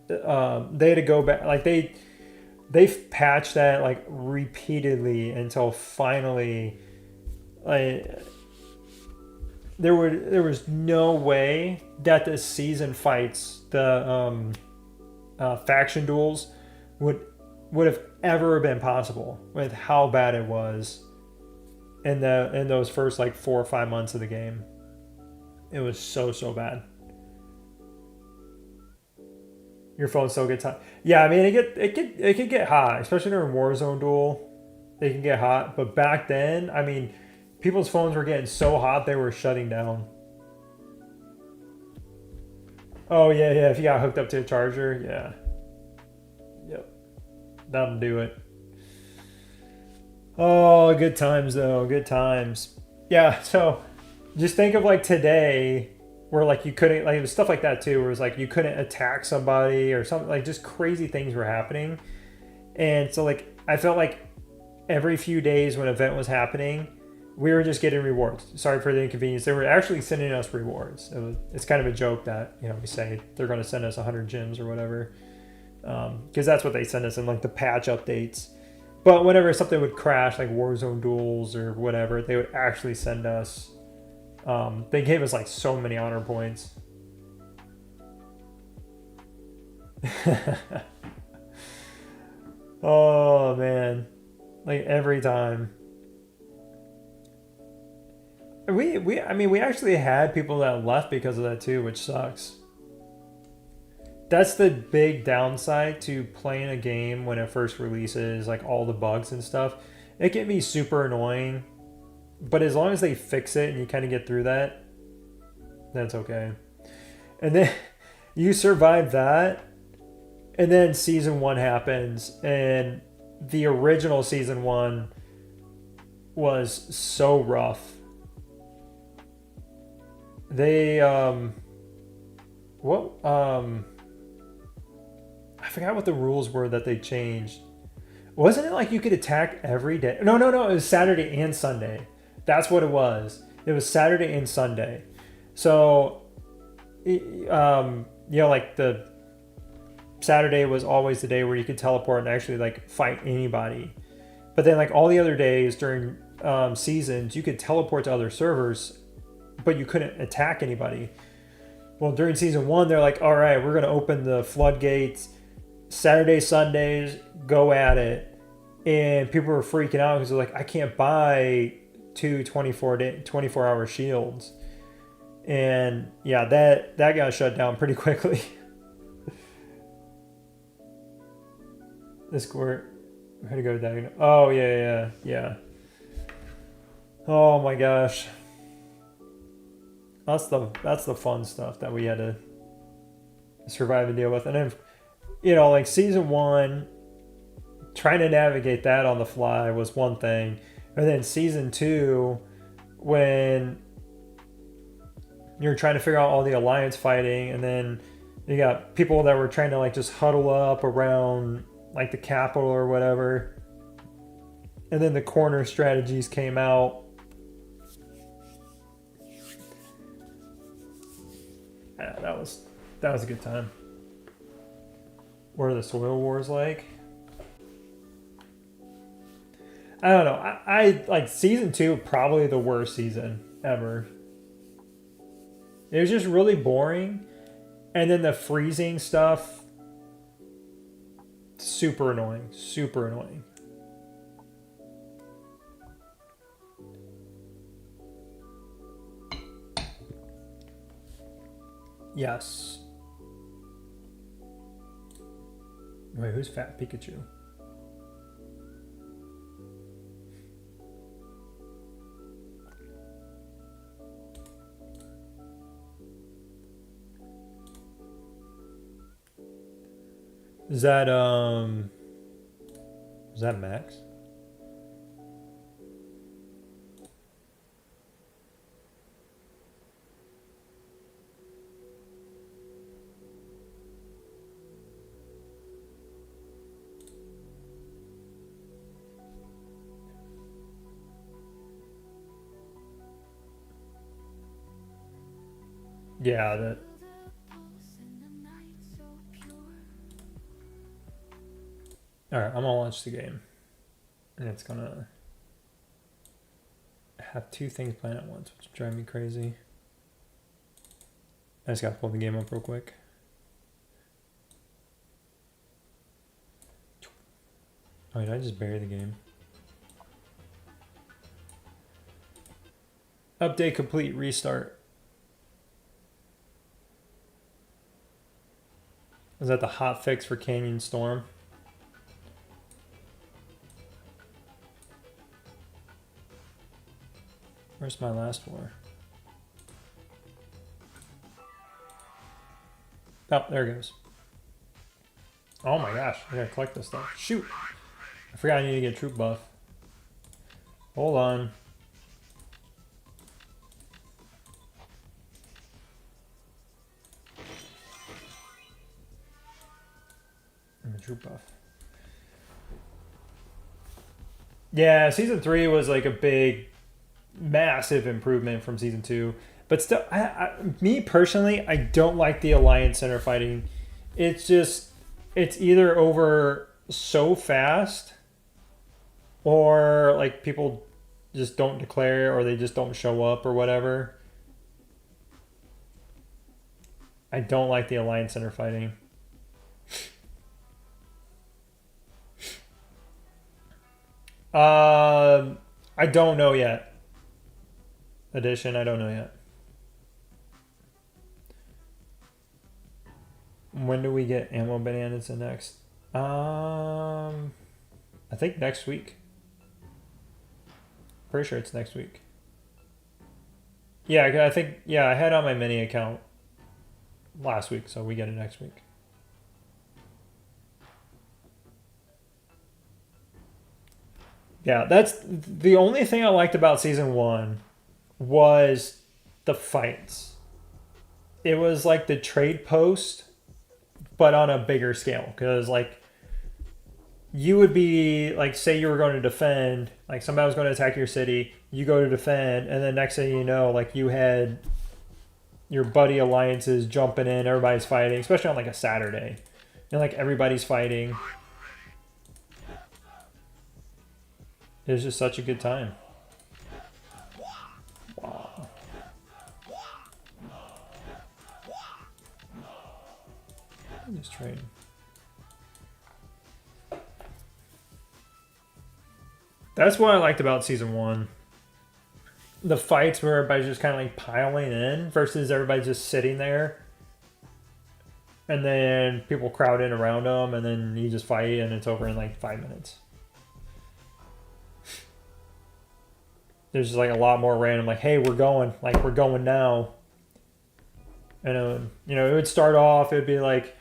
They had to go back, like they've patched that like repeatedly until finally, like there was no way that the season fights, the faction duels would have ever been possible with how bad it was in those first like 4 or 5 months of the game. It was so bad. Your phone still gets hot. Yeah, I mean it could get hot, especially during Warzone duel. It can get hot, but back then, I mean, people's phones were getting so hot they were shutting down. Oh yeah, if you got hooked up to a charger, yeah. Yep. That'll do it. Oh, good times though, good times. Yeah, so just think of like today where like you couldn't, like it was stuff like that too, where it was like you couldn't attack somebody or something, like just crazy things were happening. And so like I felt like every few days when an event was happening, we were just getting rewards. Sorry for the inconvenience. They were actually sending us rewards. It's kind of a joke that, you know, we say they're going to send us 100 gems or whatever, because that's what they send us in like the patch updates. But whenever something would crash, like Warzone duels or whatever, they would actually send us. They gave us like so many honor points. Oh man, like every time. I mean, we actually had people that left because of that too, which sucks. That's the big downside to playing a game when it first releases, like all the bugs and stuff. It can be super annoying, but as long as they fix it and you kind of get through that, that's okay. And then you survive that, and then season 1 happens, and the original season 1 was so rough. They I forgot what the rules were that they changed. Wasn't it like you could attack every day? No, it was Saturday and Sunday. That's what it was. It was Saturday and Sunday. So you know, like the Saturday was always the day where you could teleport and actually like fight anybody. But then like all the other days during seasons, you could teleport to other servers, but you couldn't attack anybody. Well, during season 1, they're like, all right, we're going to open the floodgates. Saturday, Sundays, go at it. And people were freaking out because they're like, I can't buy 2 24-hour shields. And yeah, that got shut down pretty quickly. This court, I had to go to diagonal. Oh, yeah. Oh my gosh. That's the fun stuff that we had to survive and deal with. And then, you know, like season 1, trying to navigate that on the fly was one thing. And then season 2, when you're trying to figure out all the alliance fighting, and then You got people that were trying to like just huddle up around like the Capitol or whatever. And then the corner strategies came out. Yeah, that was a good time. What are the soil wars like? I don't know. I like season 2, probably the worst season ever. It was just really boring. And then the freezing stuff, super annoying. Super annoying. Yes. Wait, who's Fat Pikachu? Is that Max? Yeah, that. Alright, I'm gonna launch the game. And it's gonna have 2 things playing at once, which drive me crazy. I just gotta pull the game up real quick. Oh, did I just bury the game? Update complete, restart. Is that the hot fix for Canyon Storm? Where's my last war? Oh, there it goes. Oh my gosh, I gotta collect this stuff. Shoot! I forgot I need to get troop buff. Hold on. I'm a troop buff. Yeah, season 3 was like a big, massive improvement from season 2. But still, me personally, I don't like the alliance center fighting. It's just, it's either over so fast, or like people just don't declare, or they just don't show up, or whatever. I don't like the alliance center fighting. I don't know yet. Edition, I don't know yet. When do we get ammo bananas in next? I think next week. Pretty sure it's next week. Yeah, I think, yeah, I had on my mini account last week, so we get it next week. Yeah, that's the only thing I liked about season 1 was the fights. It was like the trade post, but on a bigger scale. Because, like, you would be, like, say you were going to defend, like, somebody was going to attack your city, you go to defend, and then next thing you know, like, you had your buddy alliances jumping in, everybody's fighting, especially on, like, a Saturday. And, like, everybody's fighting. It was just such a good time. Wow. Just trade. That's what I liked about season 1. The fights where everybody's just kind of like piling in versus everybody just sitting there. And then people crowd in around them, and then you just fight, and it's over in like 5 minutes. There's just like a lot more random, like, hey, we're going now. And, you know, it would start off, it'd be like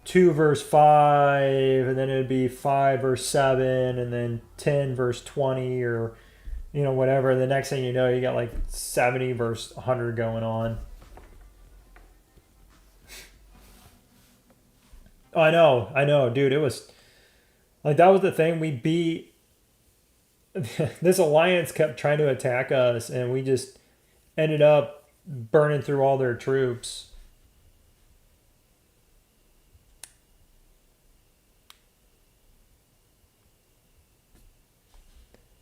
2 verse 5, and then it'd be 5 verse 7, and then 10 verse 20, or, you know, whatever. And the next thing you know, you got like 70 verse 100 going on. Oh, I know, dude. It was like that was the thing. We beat this alliance kept trying to attack us, and we just ended up burning through all their troops.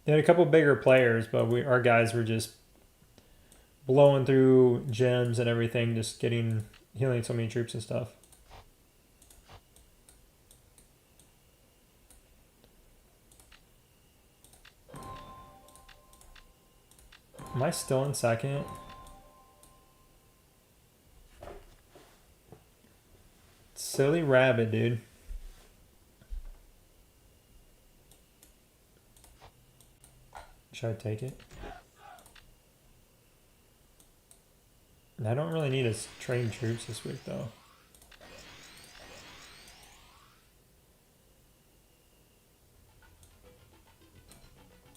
They had a couple bigger players, but our guys were just blowing through gems and everything, just healing so many troops and stuff. Am I still in second? Silly rabbit, dude. Should I take it? I don't really need to train troops this week, though.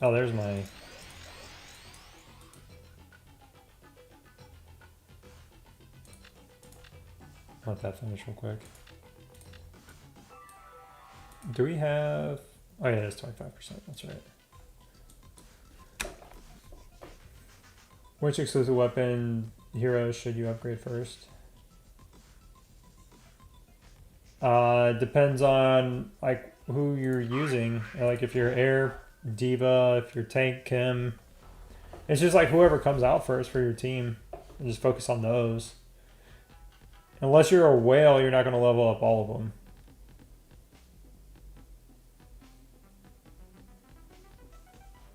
Oh, there's my... Let that finish real quick. Do we have... Oh yeah, it's 25%, that's right. Which exclusive weapon hero should you upgrade first? Depends on like who you're using. Like if you're air diva, if you're tank Kim. It's just like whoever comes out first for your team. Just focus on those. Unless you're a whale, you're not going to level up all of them.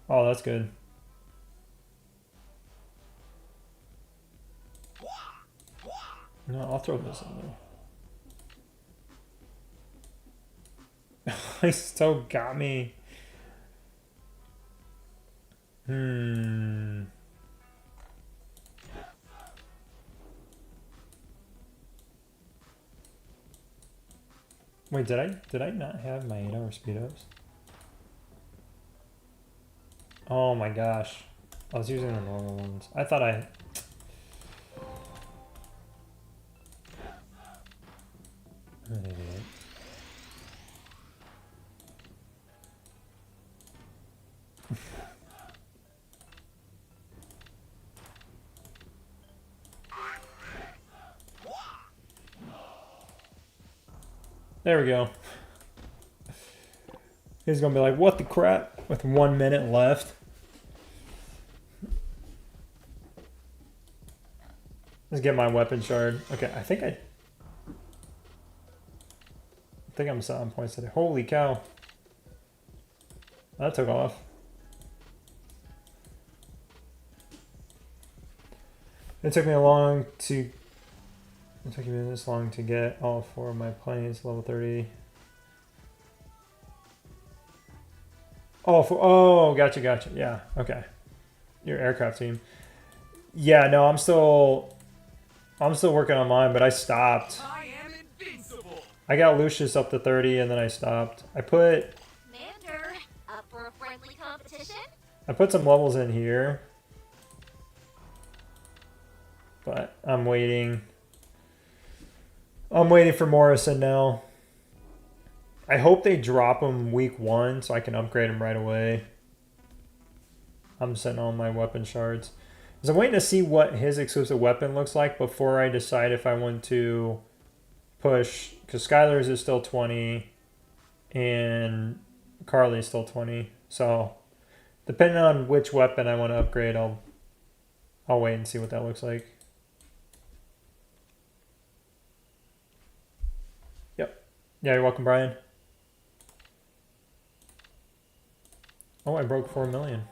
Oh, that's good. No, I'll throw this in there. He still got me. Wait, did I not have my 8-hour speedos? Oh my gosh. I was using the normal ones. I thought I... I'm an idiot. There we go. He's gonna be like, what the crap? With 1 minute left. Let's get my weapon shard. Okay, I think I'm set on points today. Holy cow. That took off. It took me this long to get all 4 of my planes level 30. Oh, gotcha. Yeah, okay. Your aircraft team. Yeah, no, I'm still working on mine, but I stopped. I am invincible. I got Lucius up to 30 and then I stopped. I put up for a friendly competition? I put some levels in here. But I'm waiting. I'm waiting for Morrison now. I hope they drop him week 1 so I can upgrade him right away. I'm sitting on my weapon shards. Because I'm waiting to see what his exclusive weapon looks like before I decide if I want to push. Because Skylar's is still 20 and Carly's still 20. So depending on which weapon I want to upgrade, I'll wait and see what that looks like. Yep. Yeah, you're welcome, Brian. Oh, I broke 4 million.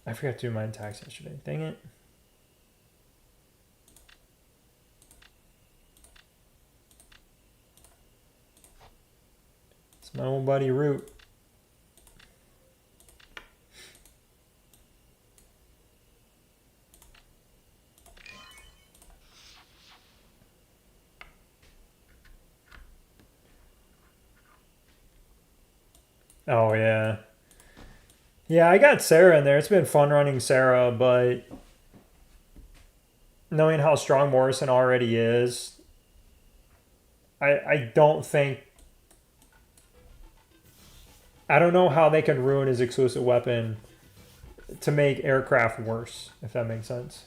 I forgot to do my tax yesterday. Dang it. It's my old buddy Root. Oh, yeah. Yeah, I got Sarah in there. It's been fun running Sarah, but knowing how strong Morrison already is, I don't think. I don't know how they can ruin his exclusive weapon to make aircraft worse, if that makes sense.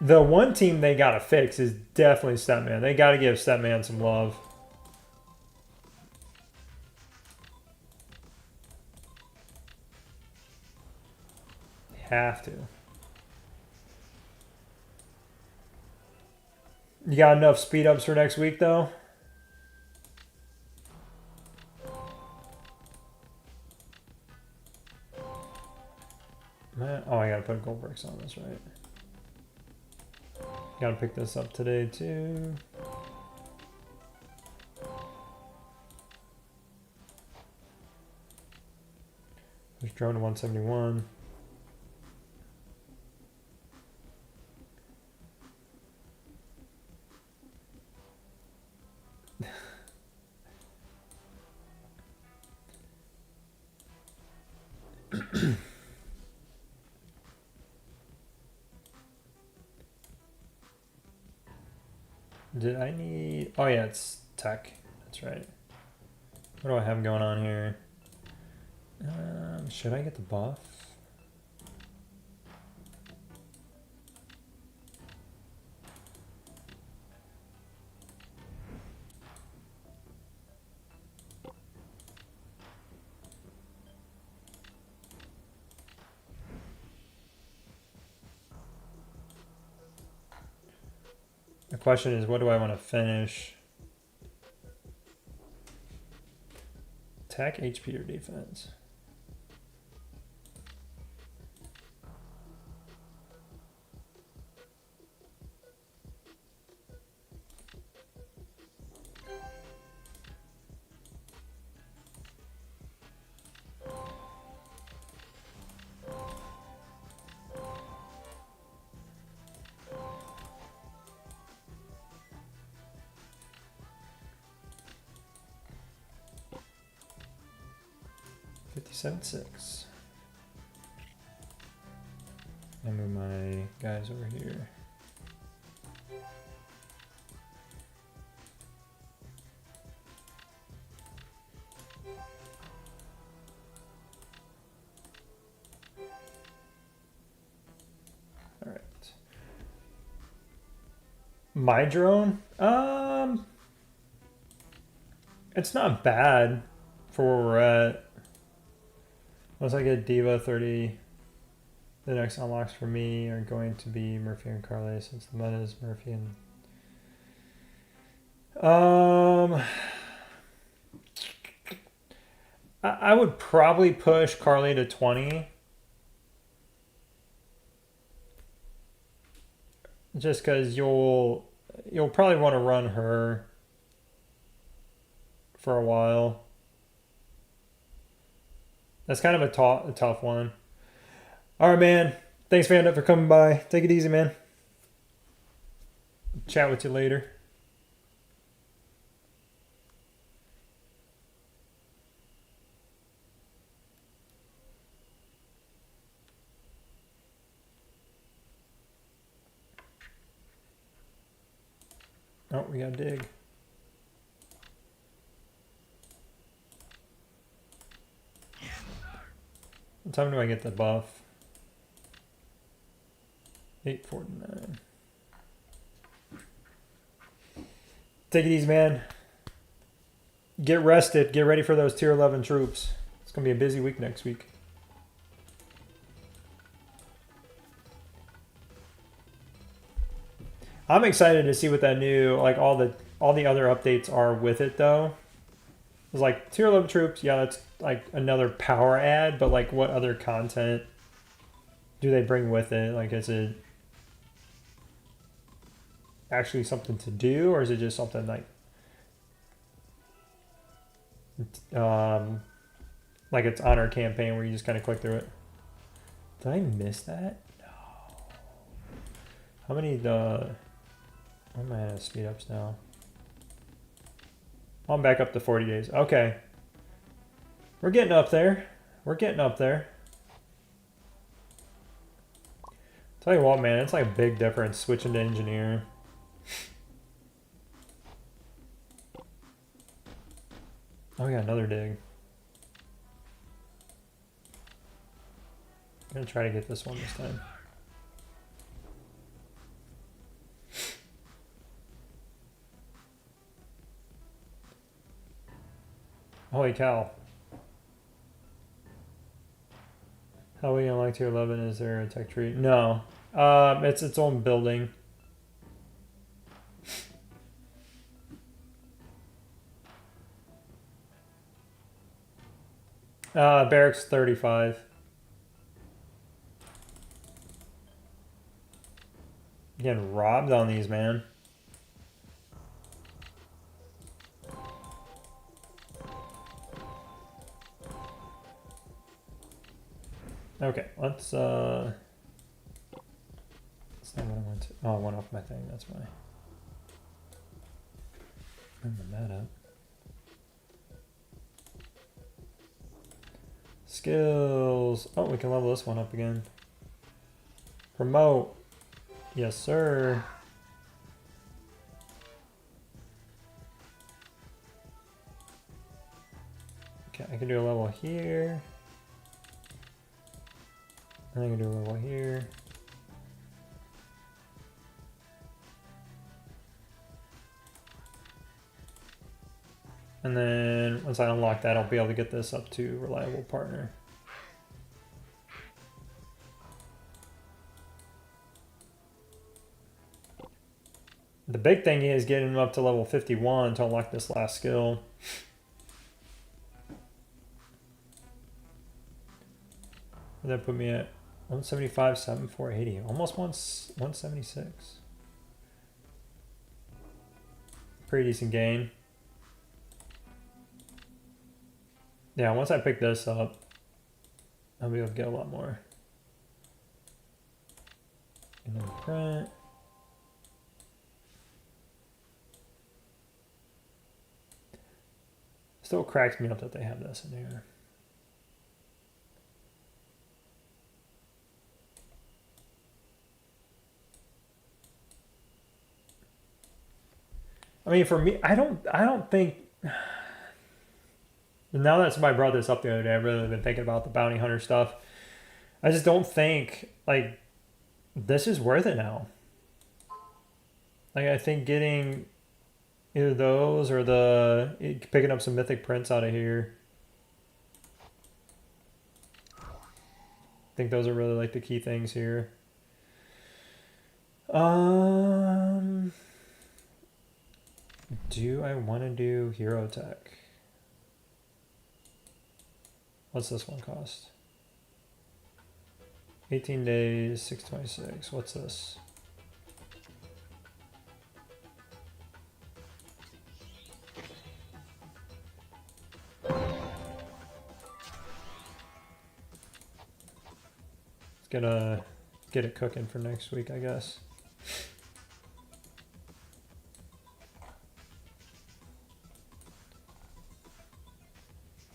The one team they gotta fix is definitely Stepman. They gotta give Stepman some love. Have to. You got enough speed ups for next week, though? Oh, I gotta put gold bricks on this, right? Gotta pick this up today, too. There's drone to 171. Did I need... Oh, yeah, it's tech. That's right. What do I have going on here? Should I get the buff? The question is, what do I want to finish? Attack, HP, or defense? $57.6. I move my guys over here. All right. My drone, it's not bad for where we're at. Once I get Diva 30, the next unlocks for me are going to be Murphy and Carly, since the meta is Murphy and... I would probably push Carly to 20. Just because you'll probably want to run her for a while. That's kind of a tough one. All right, man. Thanks, Vanda, for coming by. Take it easy, man. Chat with you later. Oh, we gotta dig. What time do I get the buff? 8:49. Take it easy, man. Get rested. Get ready for those tier 11 troops. It's gonna be a busy week next week. I'm excited to see what that new, like all the other updates are with it though. It's like tier 11 troops, yeah, that's like another power add, but like what other content do they bring with it? Like, is it actually something to do, or is it just something like it's honor campaign where you just kind of click through it? Did I miss that? No. How many what am I at speed ups now? I'm back up to 40 days. Okay. We're getting up there. We're getting up there. Tell you what, man, it's like a big difference switching to engineer. Oh, yeah, another dig. I'm gonna try to get this one this time. Holy cow. How are we gonna like tier 11? Is there a tech tree? No. It's its own building. Barracks 35. Getting robbed on these, man. Okay, let's that's not what I went to. Oh, I went off my thing, that's why. Remember that up. Skills. Oh, we can level this one up again. Promote. Yes, sir. Okay, I can do a level here. And I can do a level here. And then once I unlock that, I'll be able to get this up to reliable partner. The big thing is getting him up to level 51 to unlock this last skill. And that put me at 175, 7480, almost 176. Pretty decent gain. Yeah, once I pick this up, I'll be able to get a lot more. And then print. Still cracks me up that they have this in here. I mean, for me, I don't think. Now that somebody brought this up the other day, I've really been thinking about the bounty hunter stuff. I just don't think like this is worth it now. Like I think getting either those or picking up some mythic prints out of here. I think those are really like the key things here. Do I want to do hero tech? What's this one cost? 18 days, 626. What's this? It's gonna get it cooking for next week, I guess.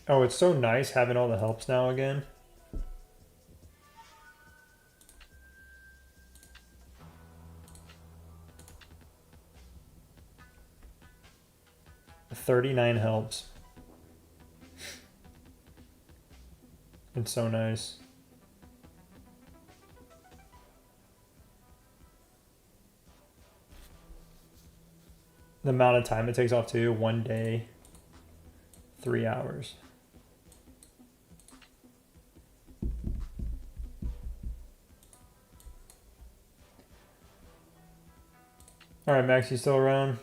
Oh, it's so nice having all the helps now again. $39 helps. It's so nice. The amount of time it takes off too, 1 day, 3 hours. All right, Max, you still around?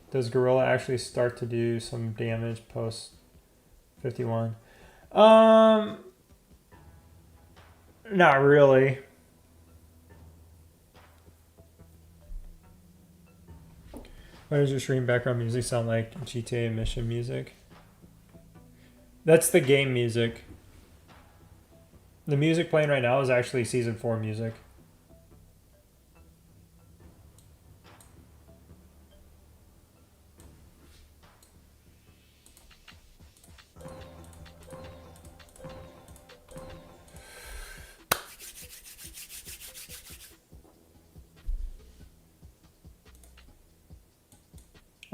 Does Gorilla actually start to do some damage post 51? Not really. Why does your stream background music sound like GTA mission music? That's the game music. The music playing right now is actually Season 4 music.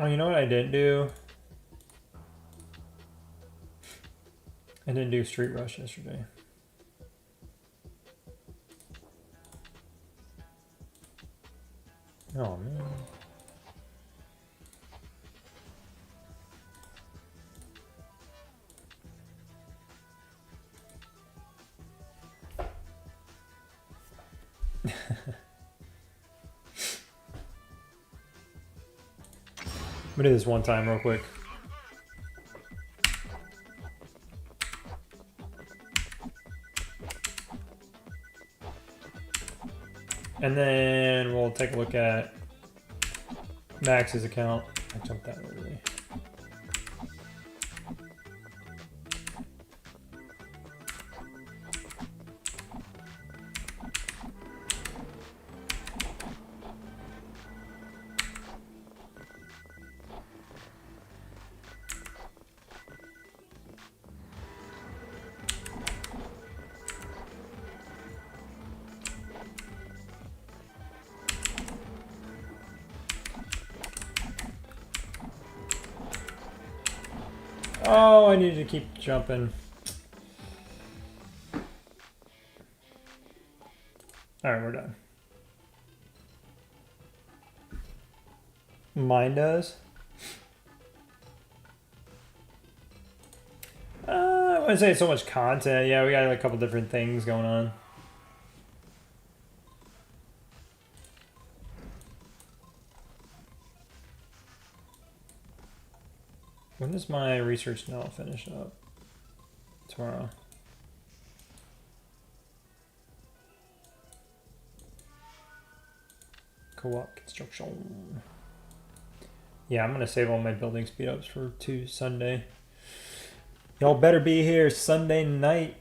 Oh, you know what I didn't do? I didn't do Street Rush yesterday. Oh, man. I'm gonna do this one time real quick. And then we'll take a look at Max's account. I jumped that early. Oh, I need to keep jumping. Alright, we're done. Mine does. I wouldn't say it's so much content. Yeah, we got like, a couple different things going on. When does my research now finish up? Tomorrow. Co-op construction. Yeah, I'm gonna save all my building speed ups for Sunday. Y'all better be here Sunday night.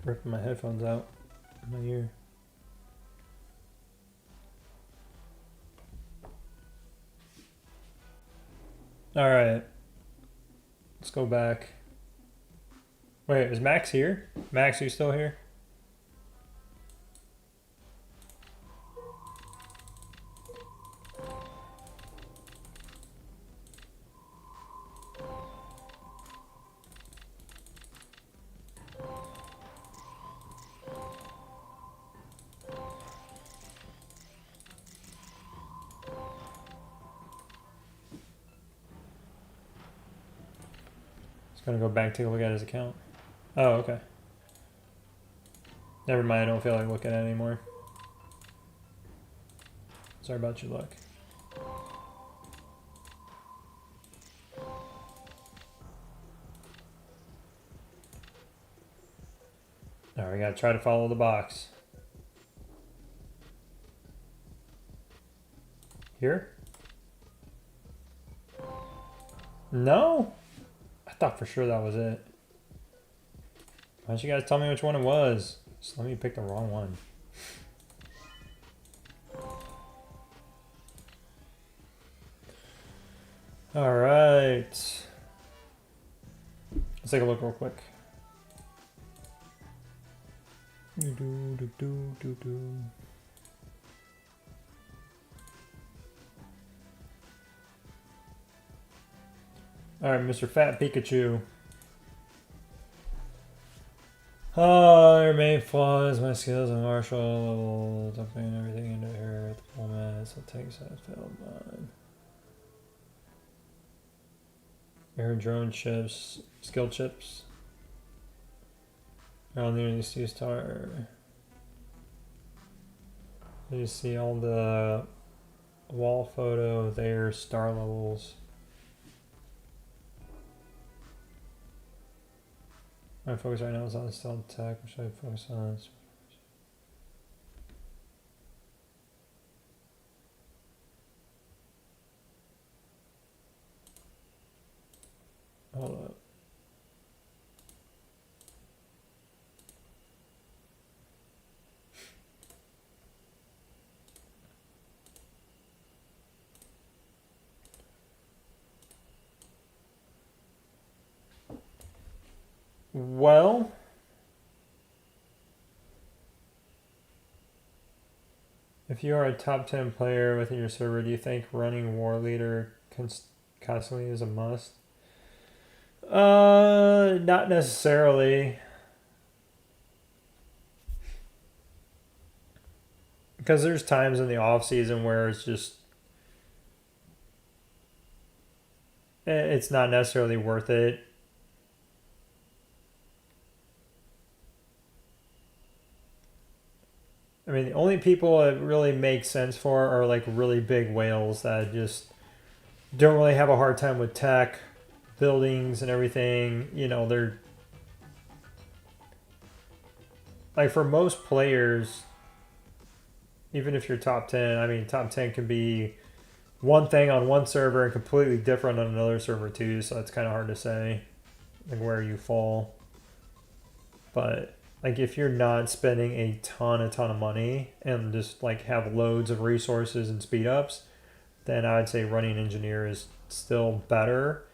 Ripping my headphones out in my ear. All right, let's go back. Wait, is Max here? Max, are you still here? Gonna go back, take a look at his account. Oh, okay. Never mind, I don't feel like looking at it anymore. Sorry about your luck. Alright, we gotta try to follow the box. Here? No? I thought for sure that was it. Why don't you guys tell me which one it was? Just let me pick the wrong one. Alright. Let's take a look real quick. Alright, Mr. Fat Pikachu. Oh, your main flaw is my skills and martial level. Dumping everything into her at the moment, so it takes that failed mine. Air drone chips, skill chips. I'll need to use star. You see all the wall photo there, star levels. My focus right now is on stealth tech. What should I focus on? Hold up. Well, If you are a top 10 player within your server, do you think running War Leader constantly is a must? Not necessarily. Because there's times in the off season where it's just it's not necessarily worth it. I mean, the only people it really makes sense for are like really big whales that just don't really have a hard time with tech, buildings, and everything. You know, they're like for most players, even if you're top 10, I mean, top 10 can be one thing on one server and completely different on another server too, so it's kind of hard to say like where you fall. But like if you're not spending a ton of money and just like have loads of resources and speed ups, then I would say running engineer is still better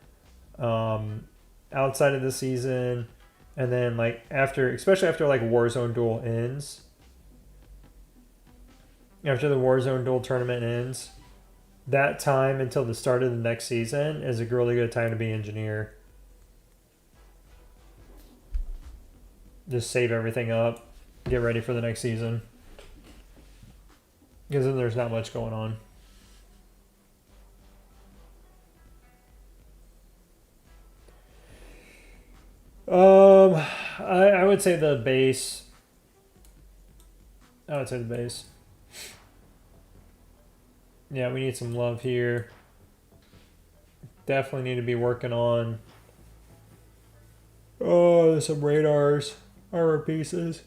outside of the season. And then like after, especially after like Warzone Duel ends, after the Warzone Duel tournament ends, that time until the start of the next season is a really good time to be engineer. Just save everything up, get ready for the next season. Because then there's not much going on. I would say the base. I would say the base. Yeah, we need some love here. Definitely need to be working on. Oh, there's some radars, armor pieces.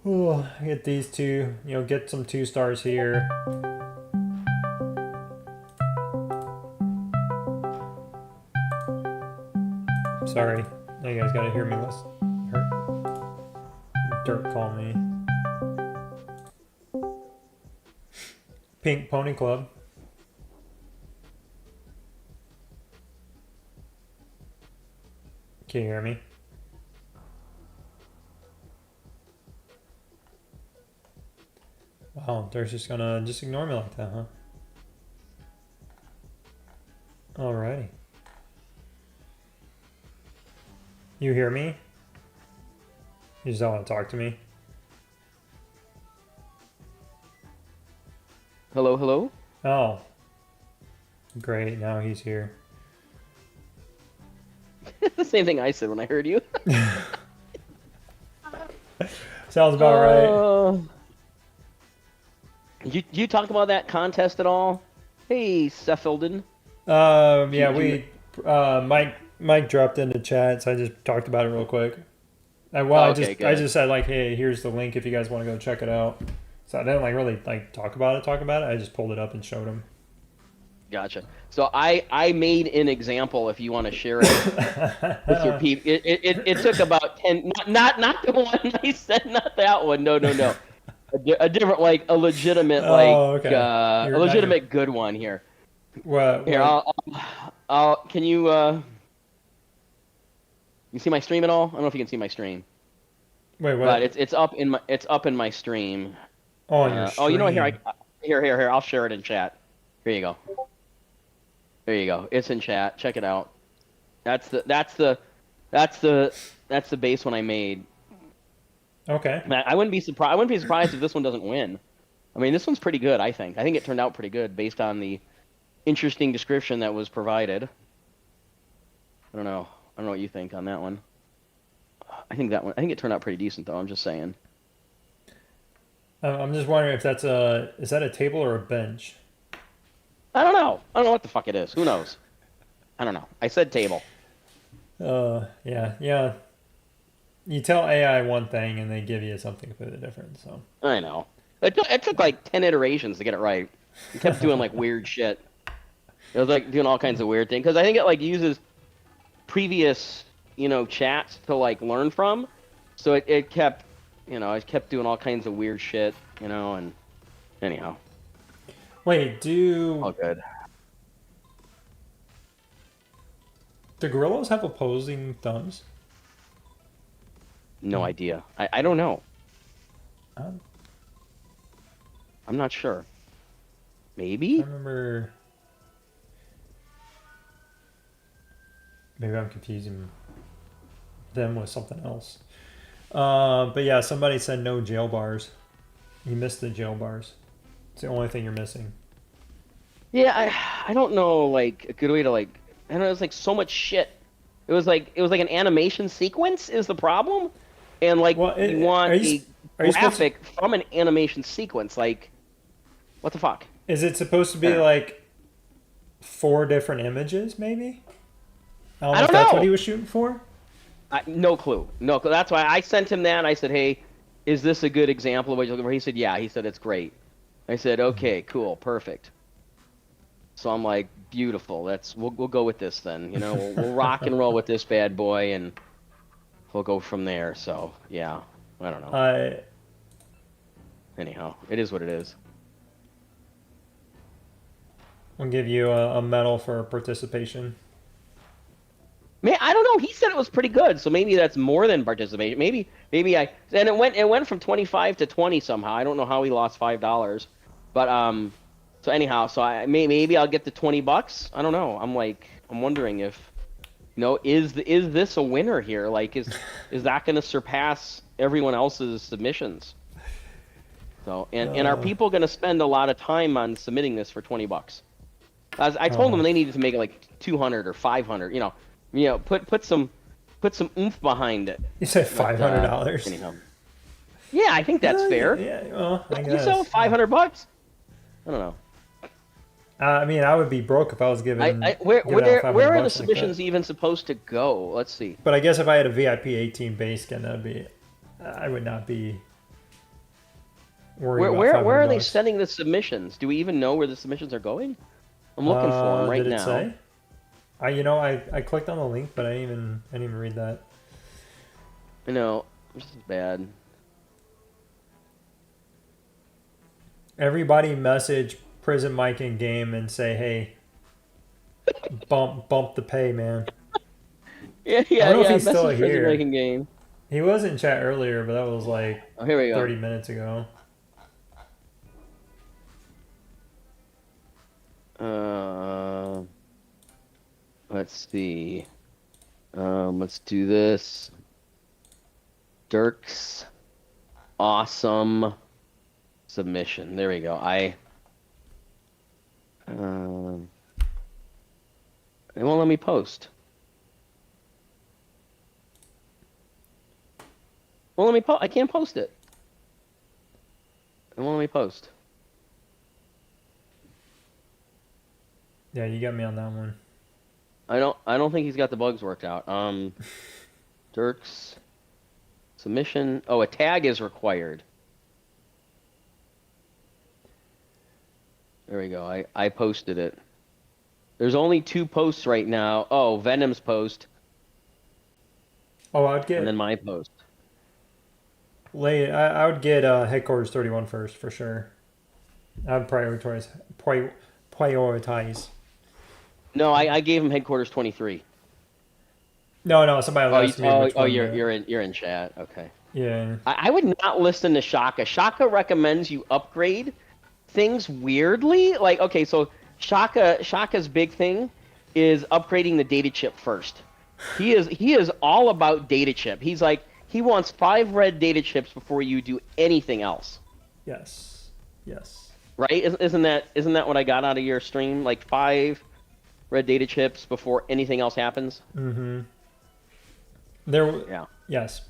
Oh, get these two. You know, get some 2 stars here. Sorry, now you guys gotta hear me less. Dirt call me. Pink Pony Club. Can you hear me? Wow, they're just gonna just ignore me like that, huh? Alrighty. You hear me? You just don't want to talk to me? Hello, hello? Oh. Great, now he's here. The same thing I said when I heard you. Sounds about right. You talk about that contest at all? Hey, Seffelden. Yeah, Mike dropped into chat, so I just talked about it real quick. I just said like, hey, here's the link if you guys want to go check it out. So I didn't like really like talk about it. I just pulled it up and showed him. Gotcha. So I made an example if you want to share it with your people. It took about 10. Not the one I said. Not that one. No. A different, like a legitimate, a legitimate good one here. What? Here, I'll. Can you? You see my stream at all? I don't know if you can see my stream. Wait, what? But it's up in my stream. Oh, your stream. Oh, you know what? Here. I'll share it in chat. Here you go. There you go. It's in chat. Check it out. That's the base one I made. Okay. I wouldn't be surprised if this one doesn't win. I mean, this one's pretty good. I think it turned out pretty good based on the interesting description that was provided. I don't know what you think on that one. I think it turned out pretty decent though. I'm just saying. I'm just wondering if is that a table or a bench? I don't know what the fuck it is. Who knows? I don't know. I said table. Yeah. You tell AI one thing and they give you something completely different. So I know. It took like 10 iterations to get it right. It kept doing like weird shit. It was like doing all kinds of weird things because I think it like uses previous chats to like learn from. So it kept doing all kinds of weird shit. And anyhow. Wait, all good. Do gorillas have opposing thumbs? No idea. I don't know. I'm not sure. I Maybe? remember. Maybe I'm confusing them with something else. But yeah, somebody said no jail bars. You missed the jail bars. It's the only thing you're missing. Yeah, I don't know like a good way to like I don't know, it's like so much shit. It was like an animation sequence is the problem. And like Well, you want a are you supposed to? graphic from an animation sequence. Like what the fuck? Is it supposed to I be don't know. like 4 different images? Maybe. I don't I know if don't that's what know. he was shooting for. No clue. No clue. That's why I sent him that. I said, "Hey, is this a good example of what you're looking for?" He said, "Yeah." He said, "It's great." I said, "Okay, cool, perfect." So I'm like, "Beautiful. We'll go with this then. We'll rock and roll with this bad boy, and we'll go from there." So yeah, I don't know. I Anyhow, it is what it is. will give you a medal for participation. Man, I don't know. He said it was pretty good, so maybe that's more than participation. Maybe and it went from 25 to 20 somehow. I don't know how he lost $5, but so anyhow, so maybe I'll get the $20. I don't know. I'm wondering if is this a winner here? Like is that going to surpass everyone else's submissions? So and are people going to spend a lot of time on submitting this for $20? As I told them Oh, they needed to make it like 200 or 500. Put some oomph behind it. you said But $500. anyhow, yeah, I think that's fair. Yeah, well, I Don't you so? guess. $500? I don't know. I mean, I would be broke if I was Where giving out 500 are the bucks like that. submissions even supposed to go? Let's see. But I guess if I had a VIP 18 base skin, I would not be worried Where about where 500 where are they bucks. sending the submissions? Do we even know where the submissions are going? I'm looking for them right Did it now. say? I clicked on the link, but I didn't even read that. I know this is bad. Everybody message Prison Mike in game and say, hey, bump the pay, man. Yeah, I yeah, don't know if yeah. he's still Message prison here. making game. He was in chat earlier, but that was like Oh, here we go. 30 minutes ago. Let's see. Let's do this. Dirk's awesome submission. There we go. It won't let me post. Won't let me I can't post it. It won't let me post. Yeah, you got me on that one. I don't think he's got the bugs worked out. Dirk's submission. Oh, a tag is required. There we go. I posted it. There's only 2 posts right now. Oh, Venom's post Oh, I would and then get my post. I would get headquarters 31 first for sure. I would prioritize. No, I gave him headquarters 23. No, somebody Oh, asked me which one. you're in chat. Okay. Yeah. I would not listen to Shaka. Shaka recommends you upgrade things weirdly. Like, okay, so Shaka's big thing is upgrading the data chip first. He is all about data chip. He's like he wants 5 red data chips before you do anything else. Yes. Yes. Right? Isn't that what I got out of your stream? Like 5 red data chips before anything else happens? Mm-hmm. Yeah. Yes.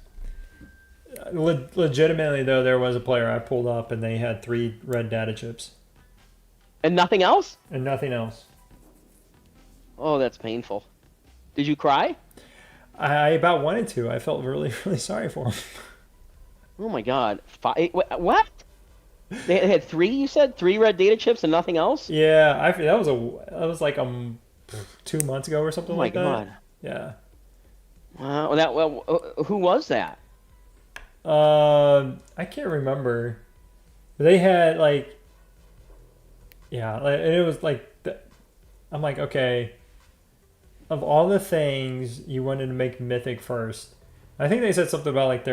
Legitimately though, there was a player I pulled up and they had 3 red data chips And nothing else? and nothing else. Oh, that's painful. Did you cry? I about wanted to. I felt really, really sorry for him. Oh my god. 5 what? They had 3, you said? 3 red data chips and nothing else? Yeah, that was like 2 months ago or something Oh my like that. god. Yeah. Wow, who was that? I can't remember. They had like, yeah, and it was like, I'm like, okay, of all the things you wanted to make Mythic first, I think they said something about like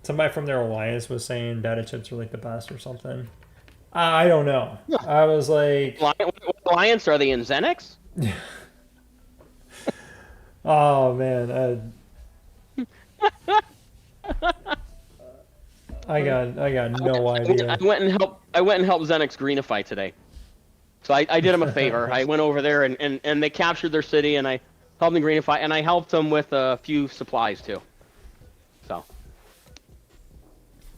somebody from their alliance was saying data chips are like the best or something. I don't know. I was like, What alliance are they in? Xenix? oh man, I got no I idea. went and helped. I went and helped Xenix greenify today. So I did them a favor. I went over there and they captured their city, and I helped them greenify, and I helped them with a few supplies too. So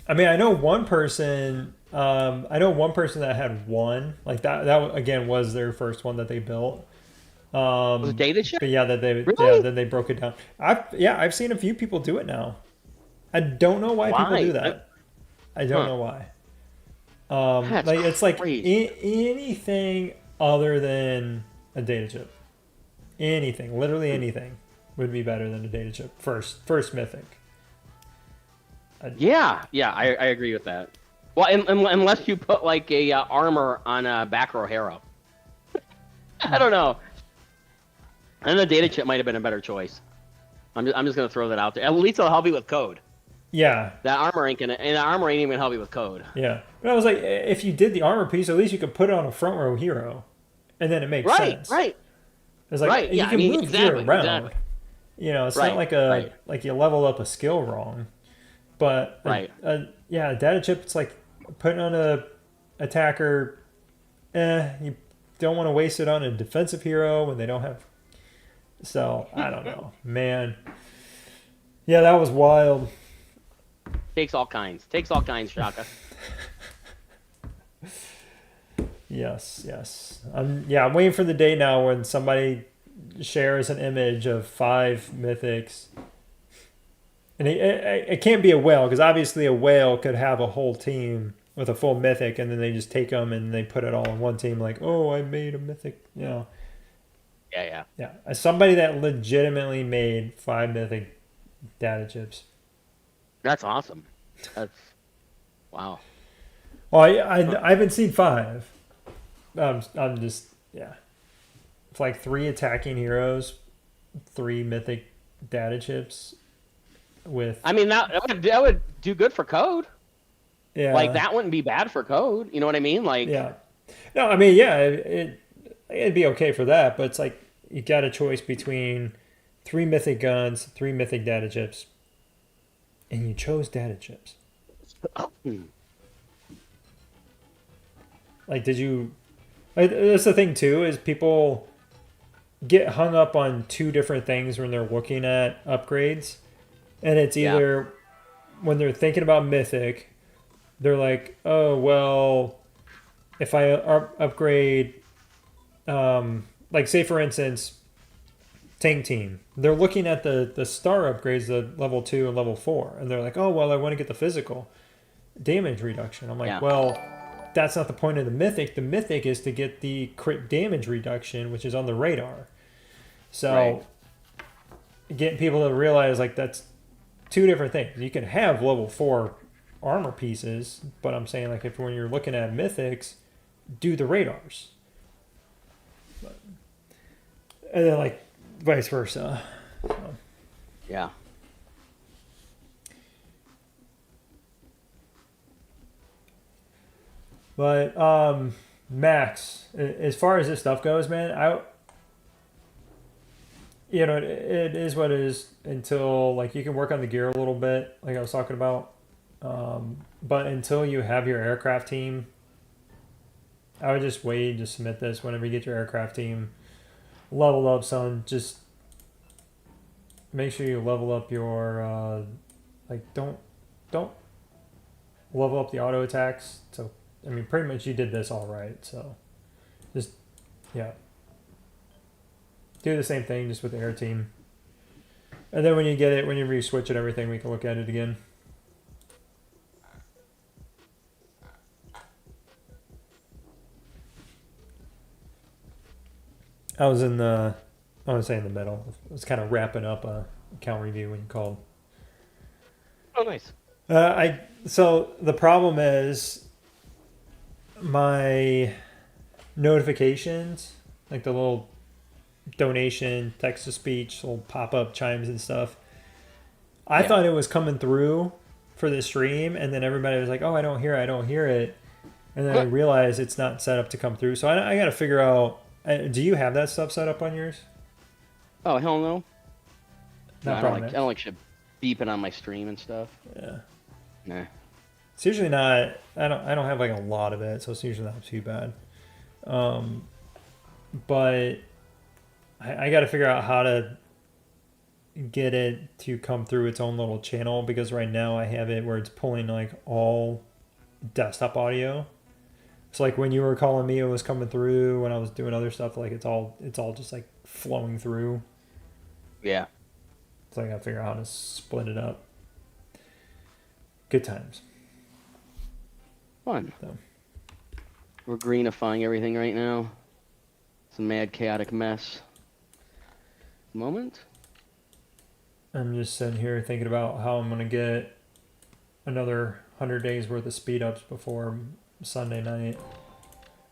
I mean, I know one person. I know one person that had one like that. That again was their first one that they built. was it data chip? But yeah, that they Really? then they broke it down. I've seen a few people do it now. I don't know why people Why? do that. I don't Huh. know why. That's Like it's like crazy. anything other than a data chip. Anything, literally anything, would be better than a data chip. First mythic. Yeah, I agree with that. Well, unless you put like a armor on a back row hero. I don't know. And the data chip might have been a better choice. I'm just gonna throw that out there. At least it'll help you with code. Yeah, That armor ain't gonna, and the armor ain't even help you with code. yeah. But I was like, if you did the armor piece, at least you could put it on a front row hero, and then it makes Right, sense. right, It's like right. you Yeah, can I mean, move exactly, gear around. exactly. You know, it's Right, not like right. like you level up a skill wrong. But Right. yeah, a data chip. It's like putting on a attacker. You don't want to waste it on a defensive hero when they don't have. So I don't know, man. Yeah, that was wild. Takes all kinds. Takes all kinds, Shaka. Yes, yes. I'm waiting for the day now when somebody shares an image of 5 mythics. And it can't be a whale, because obviously a whale could have a whole team with a full mythic, and then they just take them and they put it all in one team, like, oh, I made a mythic. You know, Yeah, yeah. yeah. As somebody that legitimately made 5 mythic data chips. That's awesome. That's wow. Well, I haven't seen 5. I'm just, yeah. It's like 3 attacking heroes, 3 mythic data chips with, I mean, that would do good for code. yeah. Like that wouldn't be bad for code. You know what I mean? Like, Yeah. No, I mean, yeah, it'd be okay for that, but it's like you got a choice between 3 mythic guns, 3 mythic data chips, and you chose data chips. Like, did you? Like, that's the thing too, is people get hung up on 2 different things when they're looking at upgrades, and it's Yeah. either when they're thinking about mythic, they're like, oh well, if I upgrade, like say for instance, tank team, they're looking at the star upgrades, the level 2 and level 4, and they're like, oh well, I want to get the physical damage reduction. I'm like, Yeah. well, that's not the point of the mythic. The mythic is to get the crit damage reduction, which is on the radar. So getting people to realize like that's 2 different things. You can have level 4 armor pieces, but I'm saying like if when you're looking at mythics, do the radars. And then like vice versa. So, yeah. but Max, as far as this stuff goes, man, it is what it is until like you can work on the gear a little bit, like I was talking about. But until you have your aircraft team, I would just wait to submit this whenever you get your aircraft team leveled up, son. Just make sure you level up your like don't level up the auto attacks. So I mean, pretty much you did this all right. So just yeah, do the same thing just with the air team. And then when you get it, whenever you switch it, everything, we can look at it again. I was in the, I want to say in the middle. I was kind of wrapping up a account review when you called. Oh, nice. So the problem is my notifications, like the little donation, text to speech, little pop up chimes and stuff. I thought it was coming through for the stream, and then everybody was like, "Oh, I don't hear it. and then I realize it's not set up to come through. So I got to figure out. Do you have that stuff set up on yours? Oh hell no. No, Not I problem. don't like shit beeping on my stream and stuff. Yeah. Nah. It's usually not. I don't have like a lot of it, so it's usually not too bad. But I got to figure out how to get it to come through its own little channel, because right now I have it where it's pulling like all desktop audio. So like when you were calling me, it was coming through. When I was doing other stuff, like it's all just like flowing through. Yeah. So I got to figure out how to split it up. Good times. Fun. So. We're greenifying everything right now. It's a mad, chaotic mess. Moment. I'm just sitting here thinking about how I'm gonna get another 100 days worth of speed ups before Sunday night.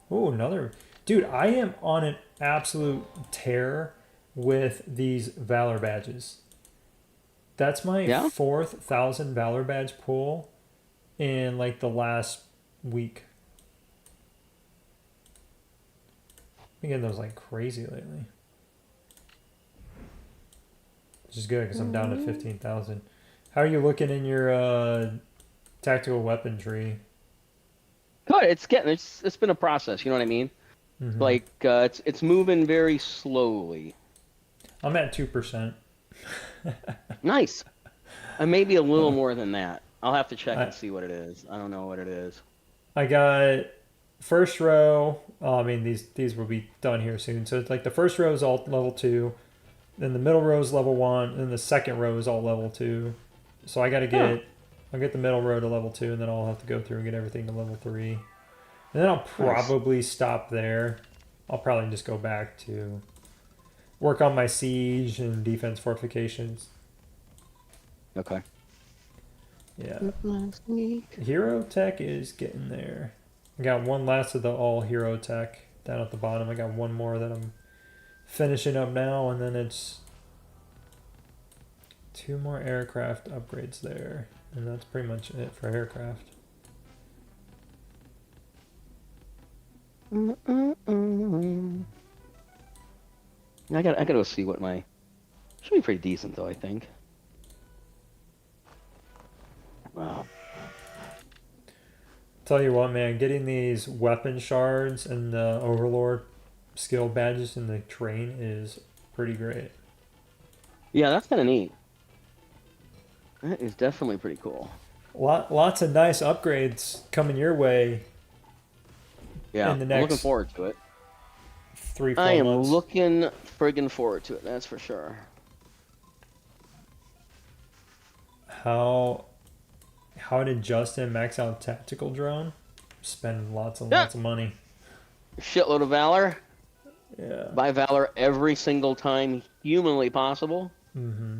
Oh, another dude! I am on an absolute tear with these Valor badges. That's my 4,000 Valor badge pull in like the last week. I'm getting those like crazy lately. Which is good because I'm down to 15,000. How are you looking in your tactical weapon tree? Good. It's been a process. You know what I mean? Mm-hmm. Like it's moving very slowly. I'm at 2%. Nice. Maybe a little more than that. I'll have to check and see what it is. I don't know what it is. I got first row. I mean, these will be done here soon. So it's like the first row is all level 2, then the middle row is level 1, and the second row is all level 2. So I got to get I'll get the middle row to level 2, and then I'll have to go through and get everything to level 3. And then I'll probably stop there. I'll probably just go back to work on my siege and defense fortifications. Okay. Yeah. Hero tech is getting there. I got one last of the all hero tech down at the bottom. I got one more that I'm finishing up now, and then it's 2 more aircraft upgrades there, and that's pretty much it for aircraft. I gotta go see what my should be pretty decent though, I think. Wow. Tell you what, man, getting these weapon shards and the overlord skill badges in the train is pretty great. Yeah, that's kind of neat. That is definitely pretty cool. Lots of nice upgrades coming your way. Yeah, in the I'm next looking forward to it. 3-4 I am months. looking friggin' forward to it. That's for sure. How did Justin max out tactical drone? Spend lots and lots of money. Shitload of valor. Yeah. Buy valor every single time humanly possible. Mm-hmm.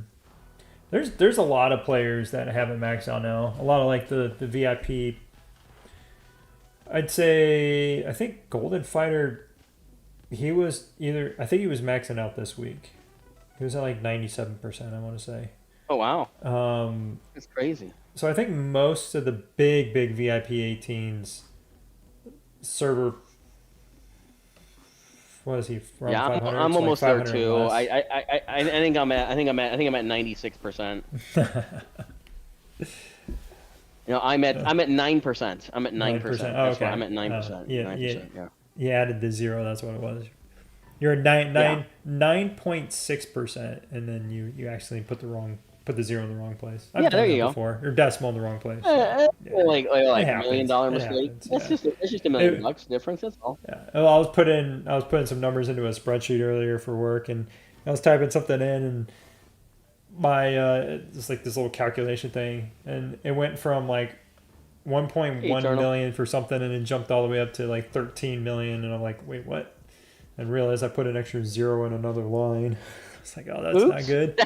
There's a lot of players that haven't maxed out now. A lot of like the VIP. I'd say I think Golden Fighter. I think he was maxing out this week. He was at like 97%. I want to say. Oh wow. That's crazy. So I think most of the big VIP 18s server. What is he? Around Yeah, 500? I'm It's like almost there 500 too. less. I think I'm at 96%. You know, I'm at 9%. I'm at 9%. Oh, That's okay. why I'm at 9%. Yeah, 9%, yeah. You added the 0. That's what it was. You're at 9.6%, and then you actually put the 0 in the wrong place. I've done there that you go. before. Or decimal in the wrong place. Like It $1 happens. million It mistake. happens, That's yeah. just $1 million bucks difference. That's all. Yeah. Well, I was putting some numbers into a spreadsheet earlier for work, and I was typing something in, and my just like this little calculation thing, and it went from like 1.1 million for something, and it jumped all the way up to like 13 million, and I'm like, wait, what? And realized I put an extra 0 in another line. It's like, oh, that's not good.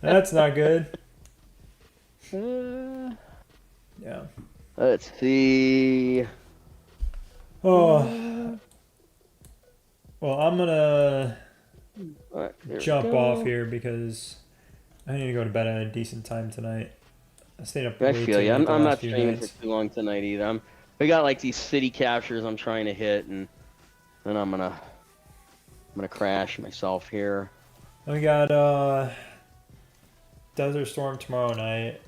That's not good. Yeah. Let's see. Oh. Well, I'm gonna jump off here because I need to go to bed at a decent time tonight. I stayed up. I way feel too you. late the I'm last not few streaming nights. for too long tonight either. We got like these city captures I'm trying to hit, and then I'm gonna crash myself here. We got Desert Storm tomorrow night,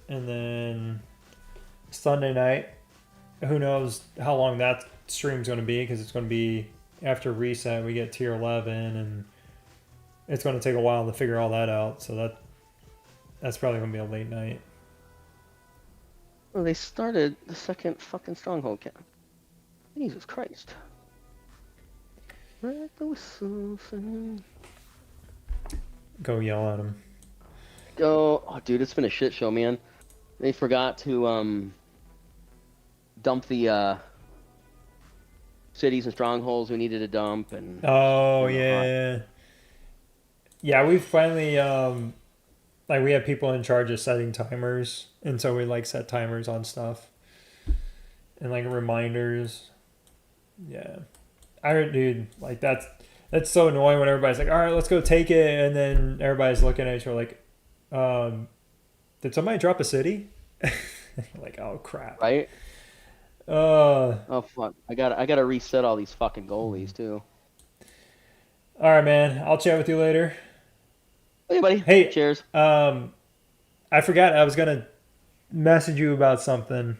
and then Sunday night. Who knows how long that stream's going to be, because it's going to be after reset. We get tier 11, and it's going to take a while to figure all that out. So that's probably going to be a late night. Well, they started the second fucking stronghold camp. Jesus Christ. Let the whistle sing. Go yell at him. Go. Oh, dude, it's been a shit show, man. They forgot to dump the cities and strongholds we needed to dump, and Oh yeah. Yeah, we finally like we have people in charge of setting timers, and so we like set timers on stuff and like reminders. Yeah. Dude, like that's so annoying when everybody's like, all right, let's go take it, and then everybody's looking at each other like, did somebody drop a city? Like, oh crap. right? Oh fuck! I gotta reset all these fucking goalies too. All right, man. I'll chat with you later. Hey, buddy. Hey, cheers. I forgot I was gonna message you about something.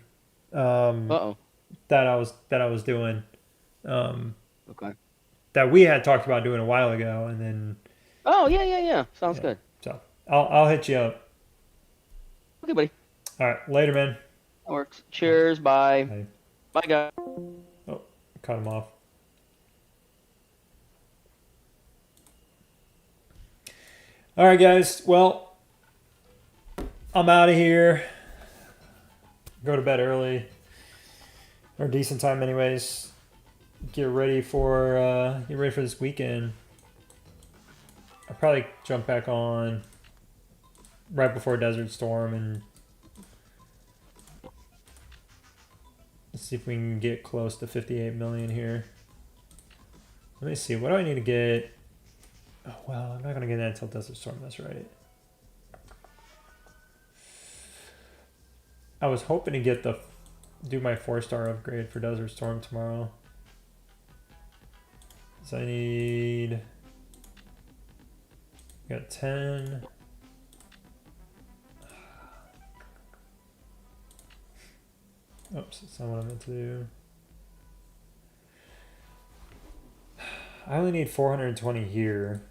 Uh-oh. That I was doing. Okay. That we had talked about doing a while ago, and then. Oh yeah. Sounds good. So I'll hit you up. Okay, buddy. All right, later, man. That works. Cheers. Bye. Bye. Bye, guys. Oh, cut him off. All right, guys. Well, I'm out of here. Go to bed early, or decent time, anyways. Get ready for this weekend. I'll probably jump back on right before Desert Storm and let's see if we can get close to 58 million here. Let me see. What do I need to get? Oh, well, I'm not going to get that until Desert Storm. That's right. I was hoping to get do my 4-star upgrade for Desert Storm tomorrow. So I need... Got 10. Oops, that's not what I meant to do. I only need 420 here.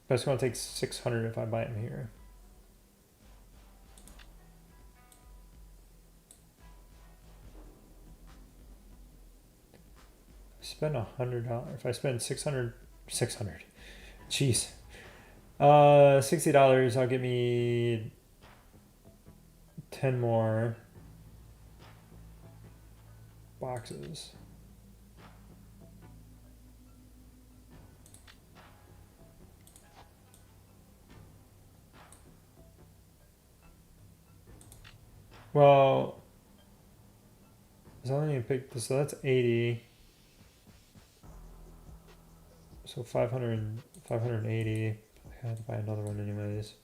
But it's going to take 600 if I buy them here. Spend $100. If I spend 600, jeez. $60, I'll get me 10 more boxes. Well, so I only need to pick this, so that's 80. So 500, 580. I had to buy another one anyways.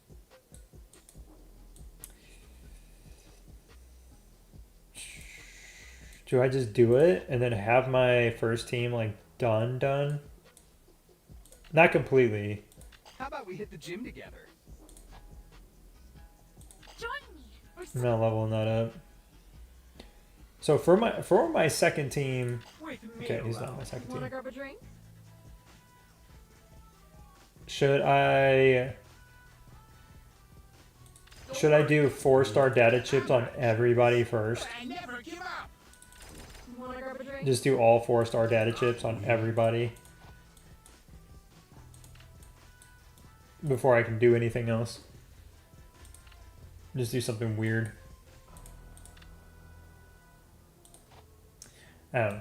Do I just do it and then have my first team like done? Not completely. How about we hit the gym together? Join me for I'm some not leveling that up. So for my second team, With me okay, he's not around. my second Wanna team. grab a drink? Should I do 4-star data chips on everybody first? I never give up. Wanna grab a drink? Just do all 4-star data chips on everybody before I can do anything else. Just do something weird. I don't know.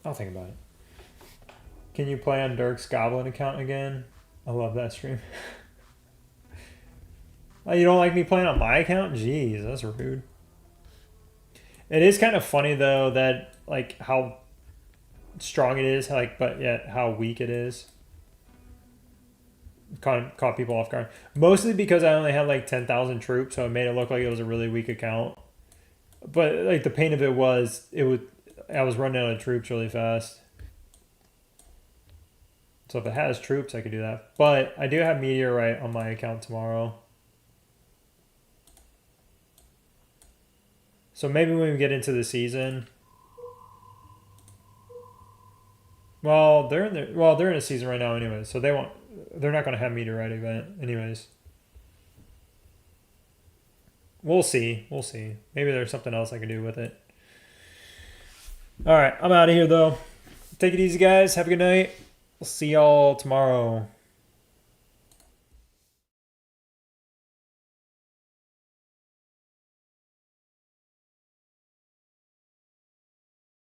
I'll think about it. Can you play on Dirk's Goblin account again? I love that stream. Oh, you don't like me playing on my account? Jeez, that's rude. It is kind of funny though that like how strong it is, like, but yet how weak it is. caught people off guard. Mostly because I only had like 10,000 troops, so it made it look like it was a really weak account. But like the pain of it was I was running out of troops really fast. So if it has troops, I could do that. But I do have meteorite on my account tomorrow. So maybe when we get into the season. Well, they're in a season right now anyway, so they're not going to have meteorite event anyways. We'll see. Maybe there's something else I can do with it. All right, I'm out of here though. Take it easy, guys. Have a good night. We'll see y'all tomorrow.